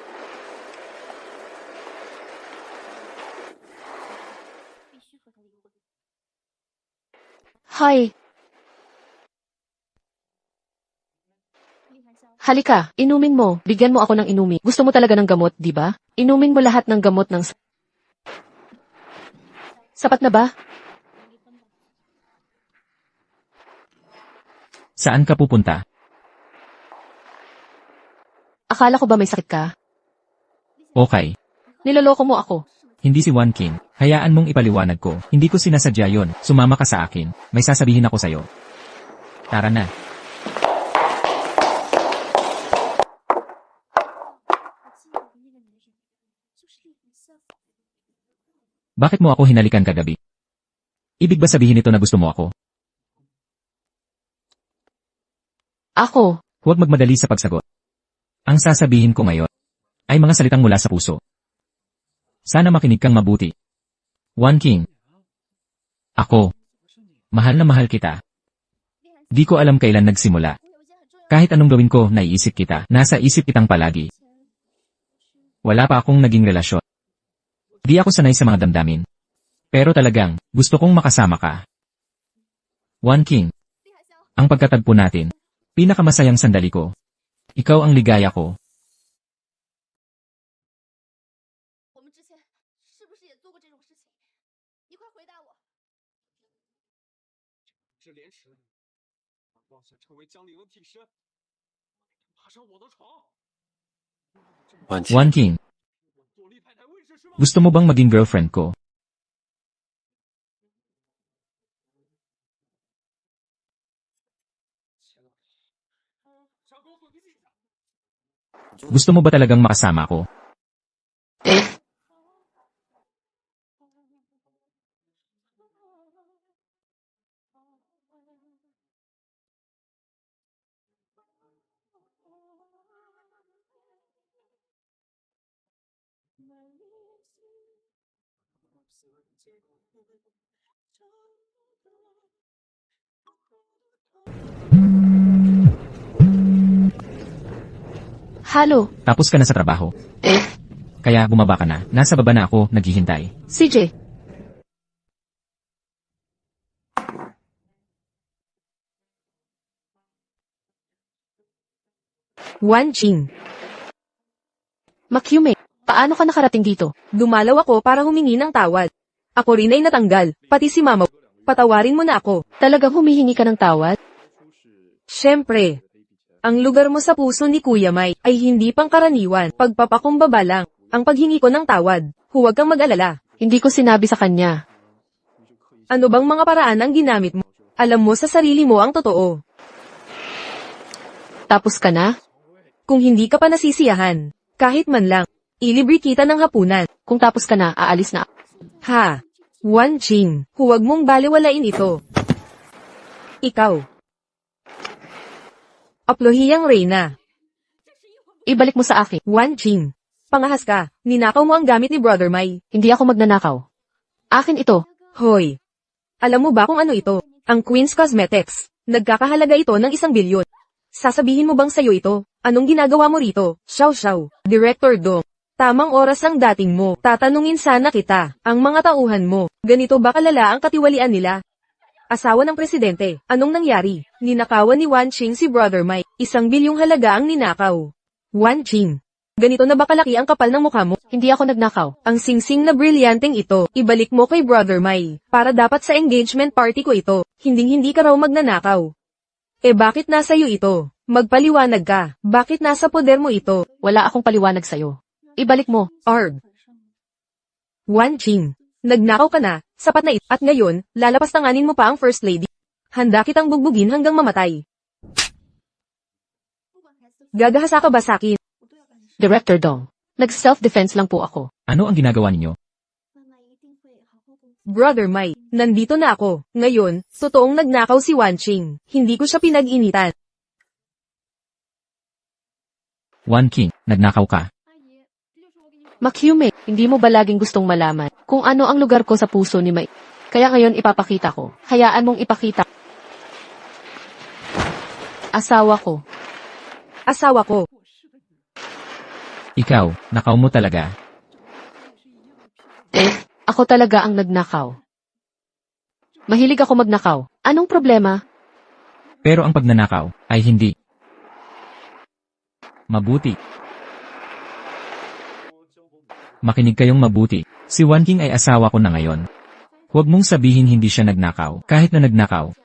Hi. Halika, inumin mo. Bigyan mo ako ng inumin. Gusto mo talaga ng gamot, di ba? Inumin mo lahat ng gamot ng... Sapat na ba? Saan ka pupunta? Akala ko ba may sakit ka? Okay. Niloloko mo ako. Hindi si Wan King. Hayaan mong ipaliwanag ko. Hindi ko sinasadya yon. Sumama ka sa akin. May sasabihin ako sa'yo. Tara na. Bakit mo ako hinalikan kagabi? Ibig ba sabihin nito na gusto mo ako? Ako, Huwag magmadali sa pagsagot. Ang sasabihin ko ngayon ay mga salitang mula sa puso. Sana makinig kang mabuti. Wan King. Ako. Mahal na mahal kita. Di ko alam kailan nagsimula. Kahit anong gawin ko, naiisip kita. Nasa isip kitang palagi. Wala pa akong naging relasyon. Di ako sanay sa mga damdamin. Pero talagang, gusto kong makasama ka. One King. Ang pagkatagpo natin. Pinakamasayang sandali ko. Ikaw ang ligaya ko. 我们之前是不是也做过这种事情？你快回答我！是廉耻，妄想成为江陵的替身，爬上我的床。 One King. 左立太太问世是吗？ Gusto mo bang maging girlfriend ko? Gusto mo ba talagang makasama ko? Halo, Tapos ka na sa trabaho. Kaya bumaba ka na. Nasa baba na ako, naghihintay. CJ. Wan Qing. Makyume, paano ka nakarating dito? Dumalaw ako para humingi ng tawad. Ako rin ay natanggal, pati si Mama. Patawarin mo na ako. Talagang humihingi ka ng tawad? Siyempre. Ang lugar mo sa puso ni Kuya Mai ay hindi pangkaraniwan. Pagpapakumbaba lang. Ang paghingi ko ng tawad. Huwag kang mag-alala. Hindi ko sinabi sa kanya. Ano bang mga paraan ang ginamit mo? Alam mo sa sarili mo ang totoo. Tapos ka na? Kung hindi ka pa nasisiyahan, kahit man lang, ilibre kita ng hapunan. Kung tapos ka na, aalis na. Ha? Wan Qing, huwag mong baliwalain ito. Ikaw. Aplohiyang Reyna. Ibalik mo sa akin. Wan Qing. Pangahas ka, ninakaw mo ang gamit ni Brother Mai. Hindi ako magnanakaw. Akin ito. Hoy. Alam mo ba kung ano ito? Ang Queen's Cosmetics. Nagkakahalaga ito ng 1 bilyon. Sasabihin mo bang sayo ito? Anong ginagawa mo rito? Xiao Xiao. Director Dong. Tamang oras ang dating mo. Tatanungin sana kita, ang mga tauhan mo. Ganito ba kalala ang katiwalian nila? Asawa ng presidente, anong nangyari? Ninakawan ni Wan Qing si Brother Mai. 1 bilyong halaga ang ninakaw. Wan Qing. Ganito na ba kalaki ang kapal ng mukha mo? Hindi ako nagnakaw. Ang singsing na brilyanteng ito, ibalik mo kay Brother Mai. Para dapat sa engagement party ko ito, hinding-hindi ka raw magnanakaw. Bakit nasa iyo ito? Magpaliwanag ka. Bakit nasa poder mo ito? Wala akong paliwanag sa'yo. Ibalik mo. Arg. Wan Qing. Nagnakaw ka na, sapat na ito. At ngayon, lalapastanganin mo pa ang First Lady. Handa kitang bugbugin hanggang mamatay. Gagahasa ka ba sa'kin? Director Dong. Nag-self-defense lang po ako. Ano ang ginagawa ninyo? 妈妈一定会好好工作。 Brother Mai, nandito na ako. Ngayon, totoong nagnakaw si Wan Qing. Hindi ko siya pinag-initan. One King, nagnakaw ka. 阿姨，这就是我给你 Makyume, hindi mo ba laging gustong malaman kung ano ang lugar ko sa puso ni Mai? Kaya ngayon ipapakita ko. Hayaan mong ipakita. Asawa ko. Asawa ko. Ikaw, nakaw mo talaga. Ako talaga ang nagnakaw. Mahilig ako magnakaw. Anong problema? Pero ang pagnanakaw, ay hindi. Mabuti. Makinig kayong mabuti. Si Wan King ay asawa ko na ngayon. Huwag mong sabihin hindi siya nagnakaw, kahit na nagnakaw.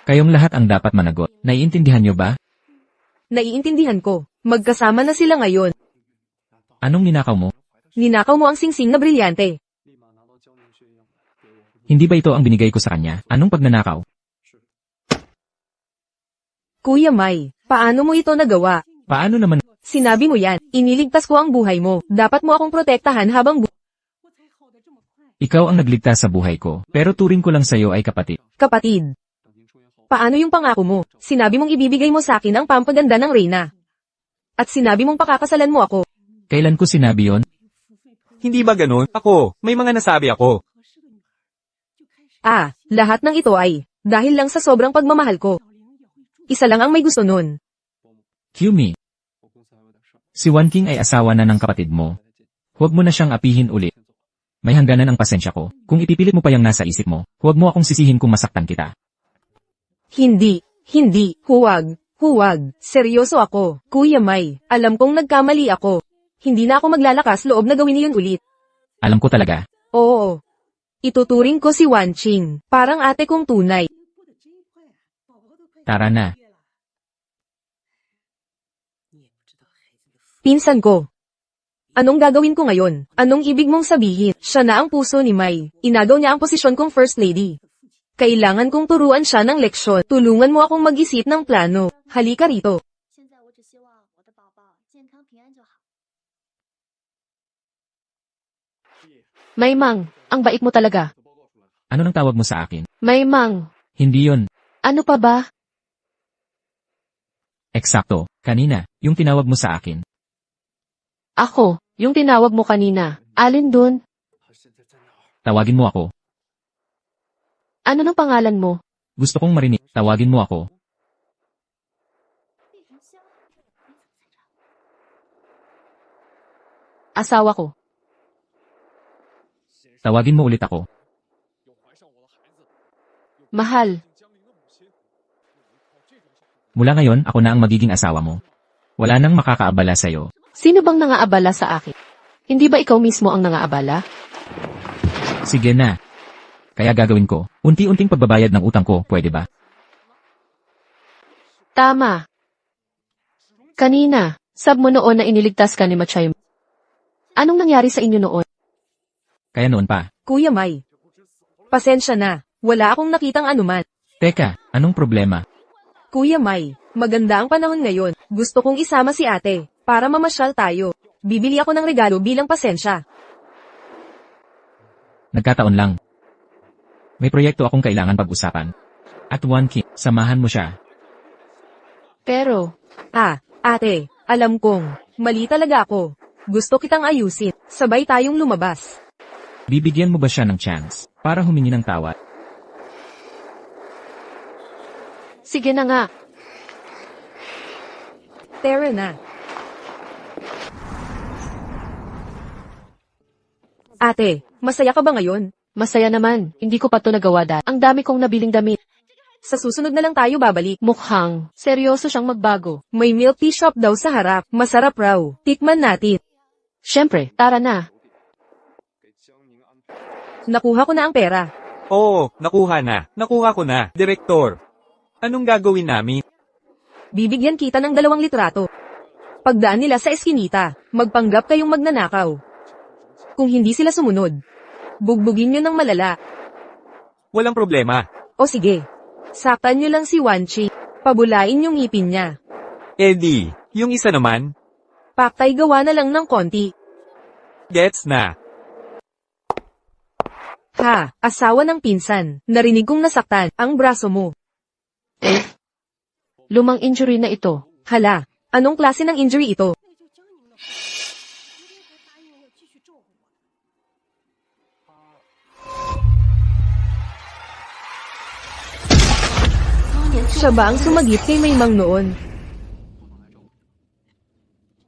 Kayong lahat ang dapat managot. Naiintindihan niyo ba? Naiintindihan ko. Magkasama na sila ngayon. Anong ninakaw mo? Ninakaw mo ang singsing na brilyante. 立马拿到江陵血样给我。 Hindi ba ito ang binigay ko sa kanya? Anong pagnanakaw? Kuya Mai, paano mo ito nagawa? Paano naman? Sinabi mo yan, iniligtas ko ang buhay mo. Dapat mo akong protektahan habang Ikaw ang nagligtas sa buhay ko, pero turing ko lang sa'yo ay kapatid. kapatid. 等您出院后， Paano yung pangako mo? Sinabi mong ibibigay mo sa akin ang pampaganda ng Reyna. At sinabi mong pakakasalan mo ako. Kailan ko sinabi yon? Hindi ba ganun? Ako, may mga nasabi ako. Ah, lahat ng ito ay, dahil lang sa sobrang pagmamahal ko. Isa lang ang may gusto nun. Kyumi, 我公司还有点事儿， si Wan King ay asawa na ng kapatid mo. Huwag mo na siyang apihin ulit. May hangganan ang pasensya ko. Kung ipipilit mo pa yung nasa isip mo, huwag mo akong sisihin kung masaktan kita. Hindi, huwag, seryoso ako. Kuya May, alam kong nagkamali ako. Hindi na ako maglalakas loob na gawin iyon ulit. Alam ko talaga. Oo. Ituturing ko si Wan Qing, parang ate kong tunay. Tara na. Pinsan ko. Anong gagawin ko ngayon? Anong ibig mong sabihin? Siya na ang puso ni Mai. Inagaw niya ang posisyon kong First Lady. Kailangan kong turuan siya ng leksyon. Tulungan mo akong mag-isip ng plano. Halika rito. 现在我只希望我的宝宝健康平安就好。 Maymang, ang bait mo talaga. Ano nang tawag mo sa akin? Maymang, Hindi yon. ano pa ba? Eksakto. Kanina, yung tinawag mo sa akin. Ako, yung tinawag mo kanina. Alin dun? Tawagin mo ako. Ano ng pangalan mo? Gusto kong marinig. Tawagin mo ako. 碧云香，你怎么在这儿？ Asawa ko. Tawagin mo ulit ako. Mahal. Mula ngayon, ako na ang magiging asawa mo. Wala nang makakaabala sa'yo. Sino bang nangaabala sa akin? Hindi ba ikaw mismo ang nangaabala? Sige na. Kaya gagawin ko. Unti-unting pagbabayad ng utang ko, pwede ba? Tama. Kanina, sab mo noon na iniligtas ka ni Machay. Anong nangyari sa inyo noon? Kaya noon pa. Kuya Mai. Pasensya na. Wala akong nakitang anuman. Teka, anong problema? Kuya Mai, maganda ang panahon ngayon. Gusto kong isama si ate, para mamasyal tayo. Bibili ako ng regalo bilang pasensya. Nagkataon lang. May proyekto akong kailangan pag-usapan. At Wan Qing, samahan mo siya. Pero, Ate, alam kong, mali talaga ako. Gusto kitang ayusin. Sabay tayong lumabas. Bibigyan mo ba siya ng chance para humingi ng tawad? sige na nga. Tara na. Ate, masaya ka ba ngayon? Masaya naman, hindi ko pa to nagawa dahil. Ang dami kong nabiling damit. Sa susunod na lang tayo babalik. Mukhang, seryoso siyang magbago. May milk tea shop daw sa harap. Masarap raw. Tikman natin. Siyempre, tara na. Nakuha ko na ang pera. Oo, nakuha na. Nakuha ko na. Direktor. Anong gagawin namin? Bibigyan kita ng 2 litrato. Pagdaan nila sa eskinita, magpanggap kayong magnanakaw. Kung hindi sila sumunod, bugbugin nyo ng malala. Walang problema. O sige, saktan nyo lang si Wan Qing. Pabulain yung ngipin niya. Eddie, yung isa naman, Paktay gawa na lang ng konti. gets na. Ha, asawa ng pinsan. Narinig kong nasaktan ang braso mo. Lumang injury na ito. Hala, anong klase ng injury ito? Siya ba ang sumagip kay Maymang noon?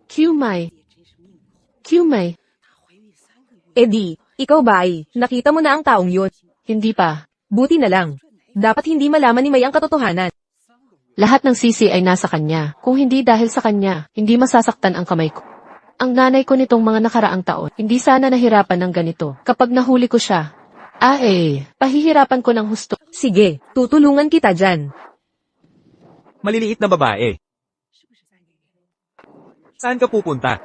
Qmai. Qmai, Eddie, ikaw ba ay, nakita mo na ang taong yun? hindi pa. Buti na lang. Dapat hindi malaman ni May ang katotohanan. Lahat ng sisi ay nasa kanya. Kung hindi dahil sa kanya, hindi masasaktan ang kamay ko. Ang nanay ko nitong mga nakaraang taon, hindi sana nahirapan ng ganito. Kapag nahuli ko siya, pahihirapan ko ng husto. Sige, tutulungan kita dyan. Maliliit na babae. Saan ka pupunta?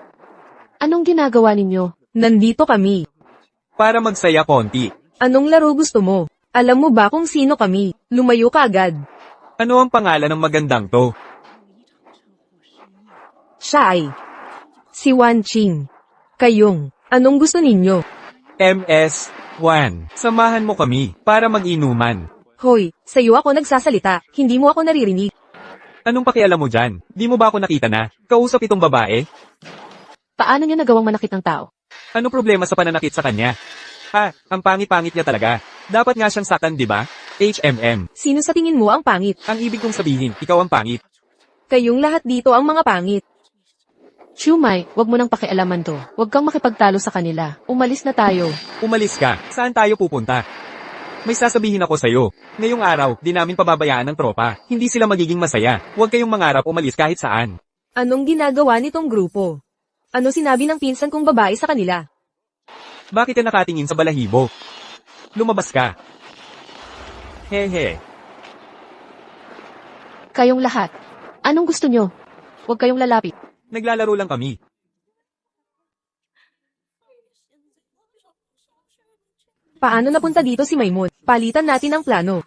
Anong ginagawa ninyo? Nandito kami. Para magsaya konti. Anong laro gusto mo? Alam mo ba kung sino kami? Lumayo ka agad. Ano ang pangalan ng magandang to? Siya ay si Wan Qing. Kayong, anong gusto ninyo? MS-1. Samahan mo kami para mag-inuman. Hoy, sa'yo ako nagsasalita, hindi mo ako naririnig. Anong pakialam mo dyan? Di mo ba ako nakita na? Kausap itong babae? Paano niya nagawang manakit ang tao? Ano problema sa pananakit sa kanya? Ang pangit-pangit niya talaga. Dapat nga siyang saktan, di ba? HMM. Sino sa tingin mo ang pangit? Ang ibig kong sabihin, ikaw ang pangit. Kayong lahat dito ang mga pangit. Shumai, wag mo nang pakialaman to. Wag kang makipagtalo sa kanila. Umalis na tayo. Umalis ka. Saan tayo pupunta? May sasabihin ako sa'yo. Ngayong araw, di namin pababayaan ng tropa. Hindi sila magiging masaya. Huwag kayong mangarap umalis kahit saan. Anong ginagawa nitong grupo? Ano sinabi ng pinsan kong babae sa kanila? Bakit ka nakatingin sa balahibo? Lumabas ka. Hehe. Kayong lahat. Anong gusto nyo? Huwag kayong lalapit. Naglalaro lang kami. Paano napunta dito si Maymon? Palitan natin ang plano.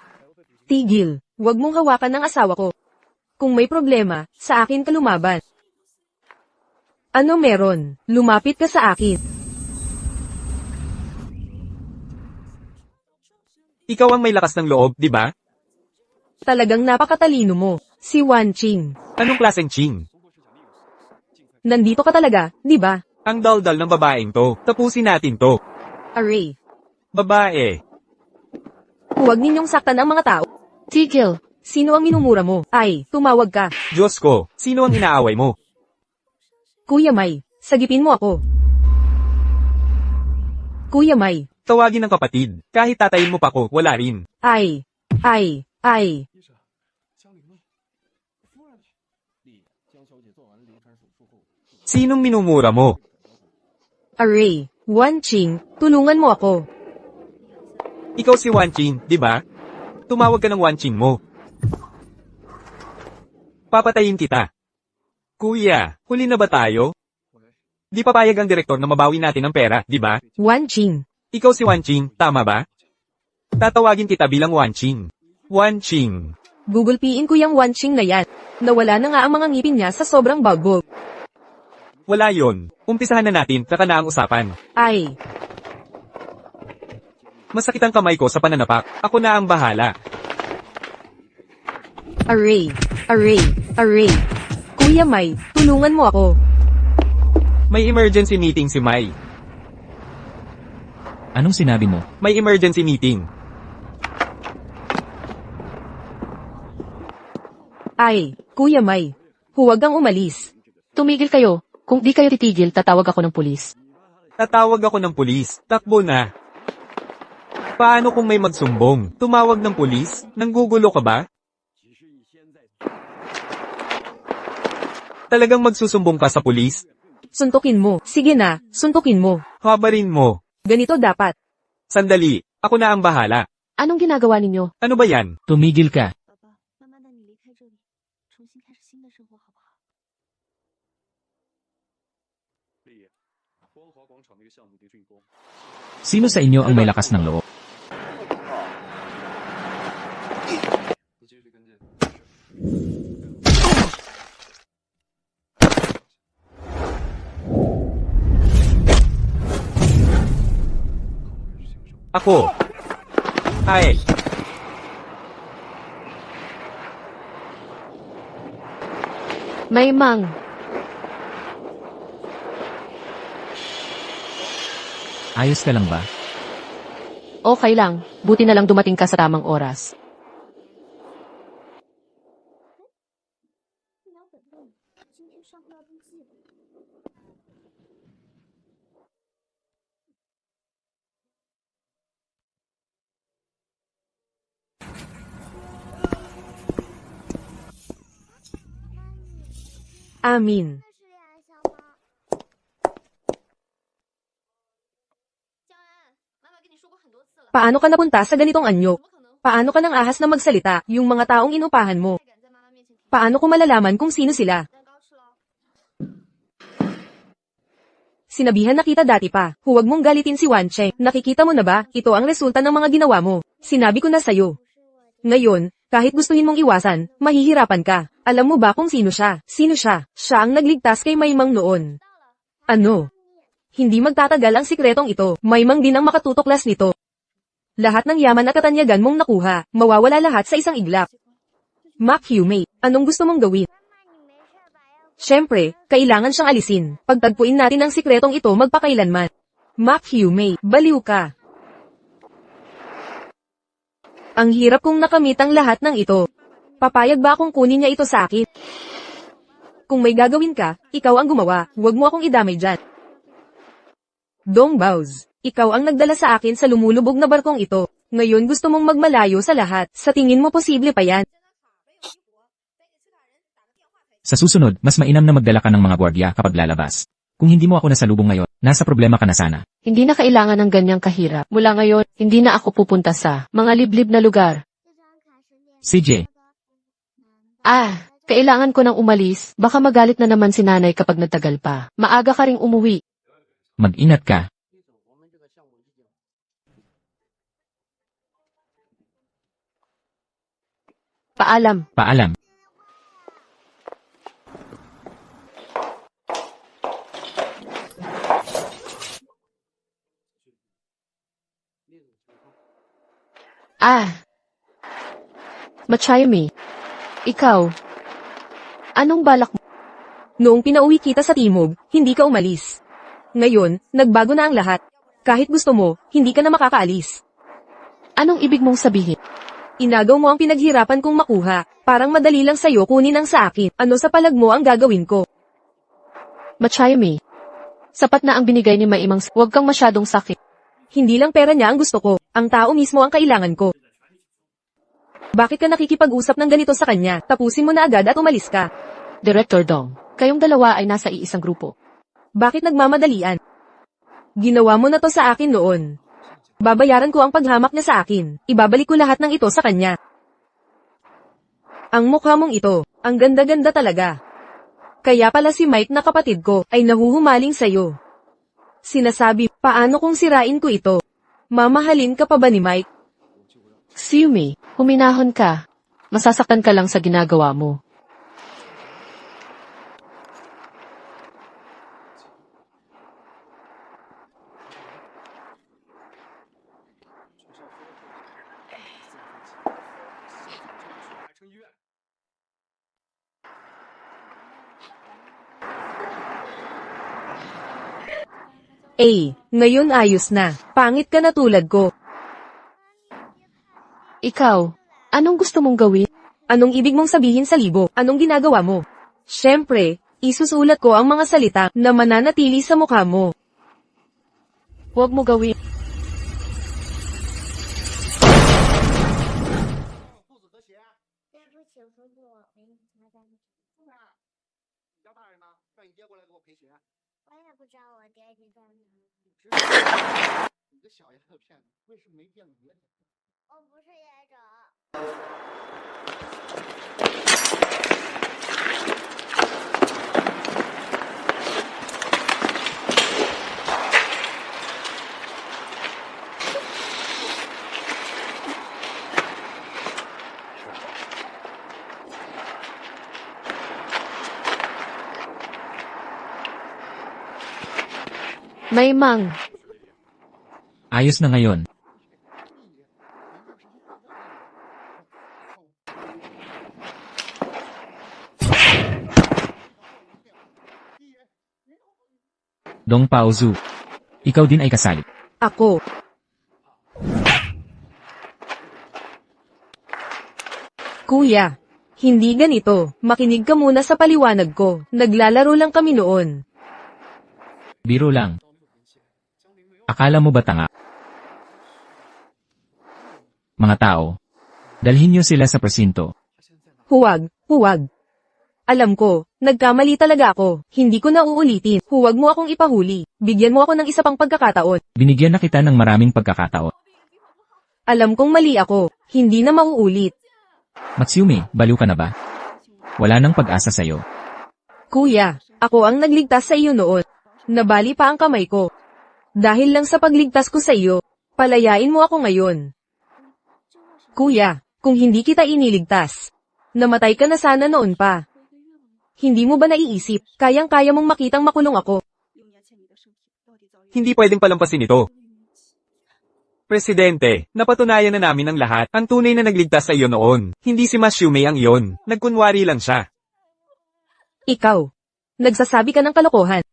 Tigil, wag mong hawakan ng asawa ko. Kung may problema, sa akin ka lumaban. Ano meron? Lumapit ka sa akin. Ikaw ang may lakas ng loob, di ba? Talagang napakatalino mo. Si Wan Qing. Anong klaseng ching? Nandito ka talaga, di ba? Ang daldal ng babaeng to. Tapusin natin to. Array. Babae. Huwag ninyong saktan ang mga tao. Tigil. Sino ang minumura mo? Ay, tumawag ka. Diyos ko, sino ang inaaway mo? Kuya May, sagipin mo ako. Kuya May. Tawagin ng kapatid. Kahit tatayin mo pa ko, wala rin. Ay. Sinong minumura mo? Array. Wan Qing, tulungan mo ako. Ikaw si Wan Qing, di ba? Tumawag ka ng Wan Qing mo. Papatayin kita. Kuya, huli na ba tayo? Di papayag ang direktor na mabawi natin ang pera, di ba? Wan Qing. Ikaw si Wan Qing, tama ba? Tatawagin kita bilang Wan Qing. Wan Qing. Gugulpiin ko yung Wan Qing na yan. Nawala na nga ang mga ngipin niya sa sobrang bagbog. Wala yon. Umpisahan na natin, saka na ang usapan. Ay. Masakit ang kamay ko sa pananapak. Ako na ang bahala. Array. Kuya May, tulungan mo ako. May emergency meeting si Mai. Anong sinabi mo? May emergency meeting. Ay, Kuya May. Huwag kang umalis. Tumigil kayo. Kung di kayo titigil, tatawag ako ng pulis. Tatawag ako ng pulis. Takbo na. Paano kung may magsumbong? Tumawag ng pulis? Nanggugulo ka ba? Talagang magsusumbong ka sa pulis? Suntukin mo. Sige na, suntukin mo. Habarin mo. Ganito dapat. Sandali. Ako na ang bahala. Anong ginagawa ninyo? Ano ba yan? Tumigil ka. 爸爸，慢慢带你离开这里，重新开始新的生活，好不好？ 丽野，光华广场那个项目的竣工， Sino sa inyo ang may lakas ng loob? 不继续跟进。 Ako. Ay. May mang. Ayos ka lang ba? Okay lang. Buti na lang dumating ka sa tamang oras. 两本论，今天上课要登记的。 Amin. 是呀，小猫。江安，妈妈跟你说过很多次了， Paano ka napunta sa ganitong anyo? 怎么可能 Paano ka nang ahas na magsalita, yung mga taong inupahan mo? 还敢在妈妈面前提 Paano ko malalaman kung sino sila? 蛋糕吃了？ Sinabihan na kita dati pa, huwag mong galitin si Wan Cheng. Nakikita mo na ba, ito ang resulta ng mga ginawa mo. Sinabi ko na sa'yo. Ngayon, kahit gustuhin mong iwasan, mahihirapan ka. Alam mo ba kung sino siya? Sino siya? Siya ang nagligtas kay Maymang noon. Ano? Hindi magtatagal ang sikretong ito. Maymang din ang makatutuklas nito. Lahat ng yaman at katanyagan mong nakuha, mawawala lahat sa isang iglap. Mac Humate, anong gusto mong gawin? Siyempre, kailangan siyang alisin. Pagtagpuin natin ang sikretong ito magpakailanman. Mac Humate, baliw ka. Ang hirap kong nakamit ang lahat ng ito. Papayag ba akong kunin niya ito sa akin? Kung may gagawin ka, ikaw ang gumawa, huwag mo akong idamay dyan. Dong Baoz, ikaw ang nagdala sa akin sa lumulubog na barkong ito. Ngayon gusto mong magmalayo sa lahat, sa tingin mo posible pa yan? Sa susunod, mas mainam na magdala ka ng mga gwardiya kapag lalabas. Kung hindi mo ako nasalubong ngayon, nasa problema ka na sana. Hindi na kailangan ng ganyang kahirap. Mula ngayon, hindi na ako pupunta sa mga liblib na lugar. CJ, Kailangan ko nang umalis. Baka magalit na naman si nanay kapag nagtagal pa. Maaga ka ring umuwi. mag-ingat ka. Paalam. Paalam. Machayami. Ikaw. Anong balak mo? Noong pinauwi kita sa Timog, hindi ka umalis. Ngayon, nagbago na ang lahat. Kahit gusto mo, hindi ka na makakaalis. Anong ibig mong sabihin? Inagaw mo ang pinaghirapan kong makuha. Parang madali lang sa'yo kunin ang sa akin. Ano sa palag mo ang gagawin ko? Machayami. Sapat na ang binigay ni Maimang. Huwag kang masyadong sakit. Hindi lang pera niya ang gusto ko. Ang tao mismo ang kailangan ko. Bakit ka nakikipag-usap ng ganito sa kanya? Tapusin mo na agad at umalis ka. Director Dong, kayong dalawa ay nasa iisang grupo. Bakit nagmamadalian? Ginawa mo na to sa akin noon. Babayaran ko ang paghamak niya sa akin. Ibabalik ko lahat ng ito sa kanya. Ang mukha mong ito, ang ganda-ganda talaga. Kaya pala si Mike na kapatid ko ay nahuhumaling sa'yo. Sinasabi, paano kung sirain ko ito? Mamahalin ka pa ba ni Mike? Xiumi, huminahon ka. Masasaktan ka lang sa ginagawa mo. Ngayon ayos na. Pangit ka na tulad ko. Ikaw, anong gusto mong gawin? Anong ibig mong sabihin sa libo? Anong ginagawa mo? Siyempre, isusulat ko ang mga salita na mananatili sa mukha mo. Huwag mo gawin. Maimang, Ayos na ngayon. Dong Paozu. Ikaw din ay kasali. Ako. Kuya, hindi ganito. Makinig ka muna sa paliwanag ko. Naglalaro lang kami noon. Biro lang. Akala mo ba tanga? Mga tao, dalhin niyo sila sa presinto. Huwag, huwag. Alam ko, nagkamali talaga ako. Hindi ko na uulitin. Huwag mo akong ipahuli. Bigyan mo ako ng isa pang pagkakataon. Binigyan na kita ng maraming pagkakataon. Alam kong mali ako. Hindi na mauulit. Matsumi, baliw ka na ba? Wala nang pag-asa sa'yo. Kuya, ako ang nagligtas sa iyo noon. Nabali pa ang kamay ko. Dahil lang sa pagligtas ko sa iyo, palayain mo ako ngayon. Kuya, kung hindi kita iniligtas, namatay ka na sana noon pa. Hindi mo ba naiisip, kayang-kaya mong makitang makulong ako? Hindi pwedeng palampasin ito. Presidente, napatunayan na namin ang lahat. Ang tunay na nagligtas sa iyo noon. Hindi si Masyume ang iyon. Nagkunwari lang siya. Ikaw, nagsasabi ka ng kalokohan.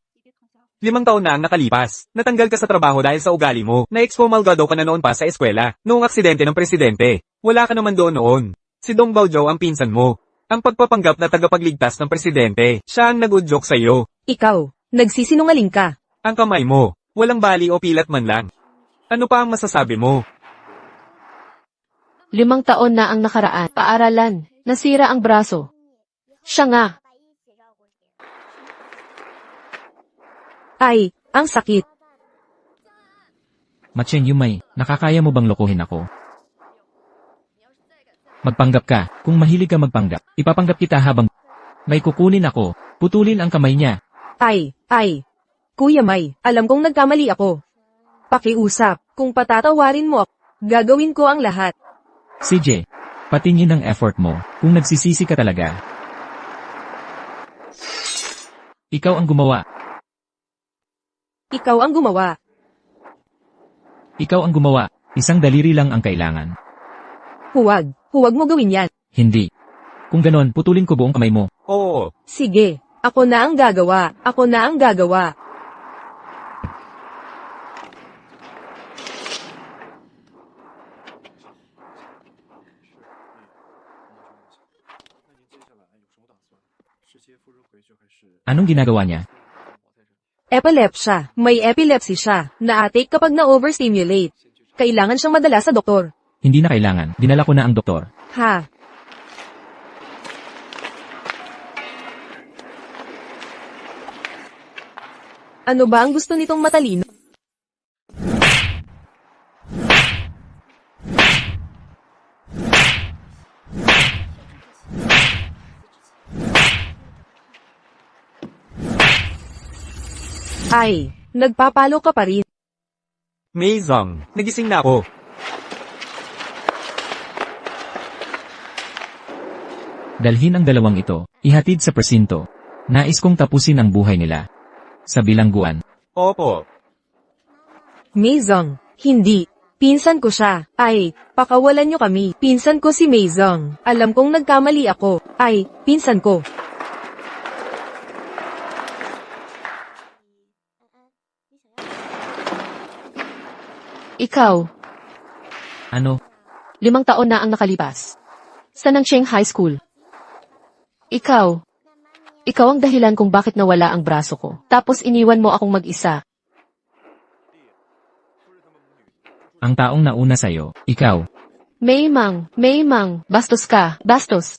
5 taon na ang nakalipas. Natanggal ka sa trabaho dahil sa ugali mo. Na-excomalgado ka na noon pa sa eskwela. Noong aksidente ng presidente. Wala ka naman doon noon. Si Dong Baojo ang pinsan mo. Ang pagpapanggap na tagapagligtas ng presidente, siya ang nag-udyok sa'yo. Ikaw, nagsisinungaling ka. Ang kamay mo, walang bali o pilat man lang. Ano pa ang masasabi mo? 5 taon na ang nakaraan. Paaralan, nasira ang braso. Siya nga. Ay, ang sakit. Machen Yumay, nakakaya mo bang lokohin ako? Magpanggap ka, kung mahilig ka magpanggap, ipapanggap kita habang may kukunin ako, putulin ang kamay niya. Ay. Kuya May, alam kong nagkamali ako. Pakiusap, kung patatawarin mo ako, gagawin ko ang lahat. CJ, patingin ang effort mo, kung nagsisisi ka talaga. Ikaw ang gumawa. Ikaw ang gumawa. Ikaw ang gumawa. Isang daliri lang ang kailangan. Huwag mo gawin yan. Hindi. Kung ganon, putulin ko buong kamay mo. Oo, Sige, ako na ang gagawa. Ako na ang gagawa. Anong ginagawa niya? Epilepsya. May epilepsy siya. Na-atake kapag na-overstimulate. Kailangan siyang madala sa doktor. Hindi na kailangan. Dinala ko na ang doktor. Ha? Ano ba ang gusto nitong matalino? Ay, nagpapalo ka pa rin. Mei Zong, nagising na ako. Dalhin ang dalawang ito, ihatid sa presinto. Nais kong tapusin ang buhay nila. Sa bilangguan. Opo. Maisong, hindi. Pinsan ko siya. Ay, pakawalan niyo kami. Pinsan ko si Maisong. Alam kong nagkamali ako. Ay, pinsan ko. Ikaw, Ano? 5 taon na ang nakalipas. Sa Nangseng High School. Ikaw ang dahilan kung bakit nawala ang braso ko. Tapos iniwan mo akong mag-isa. Ang taong nauna sa'yo, ikaw. Maymang, bastos ka, bastos.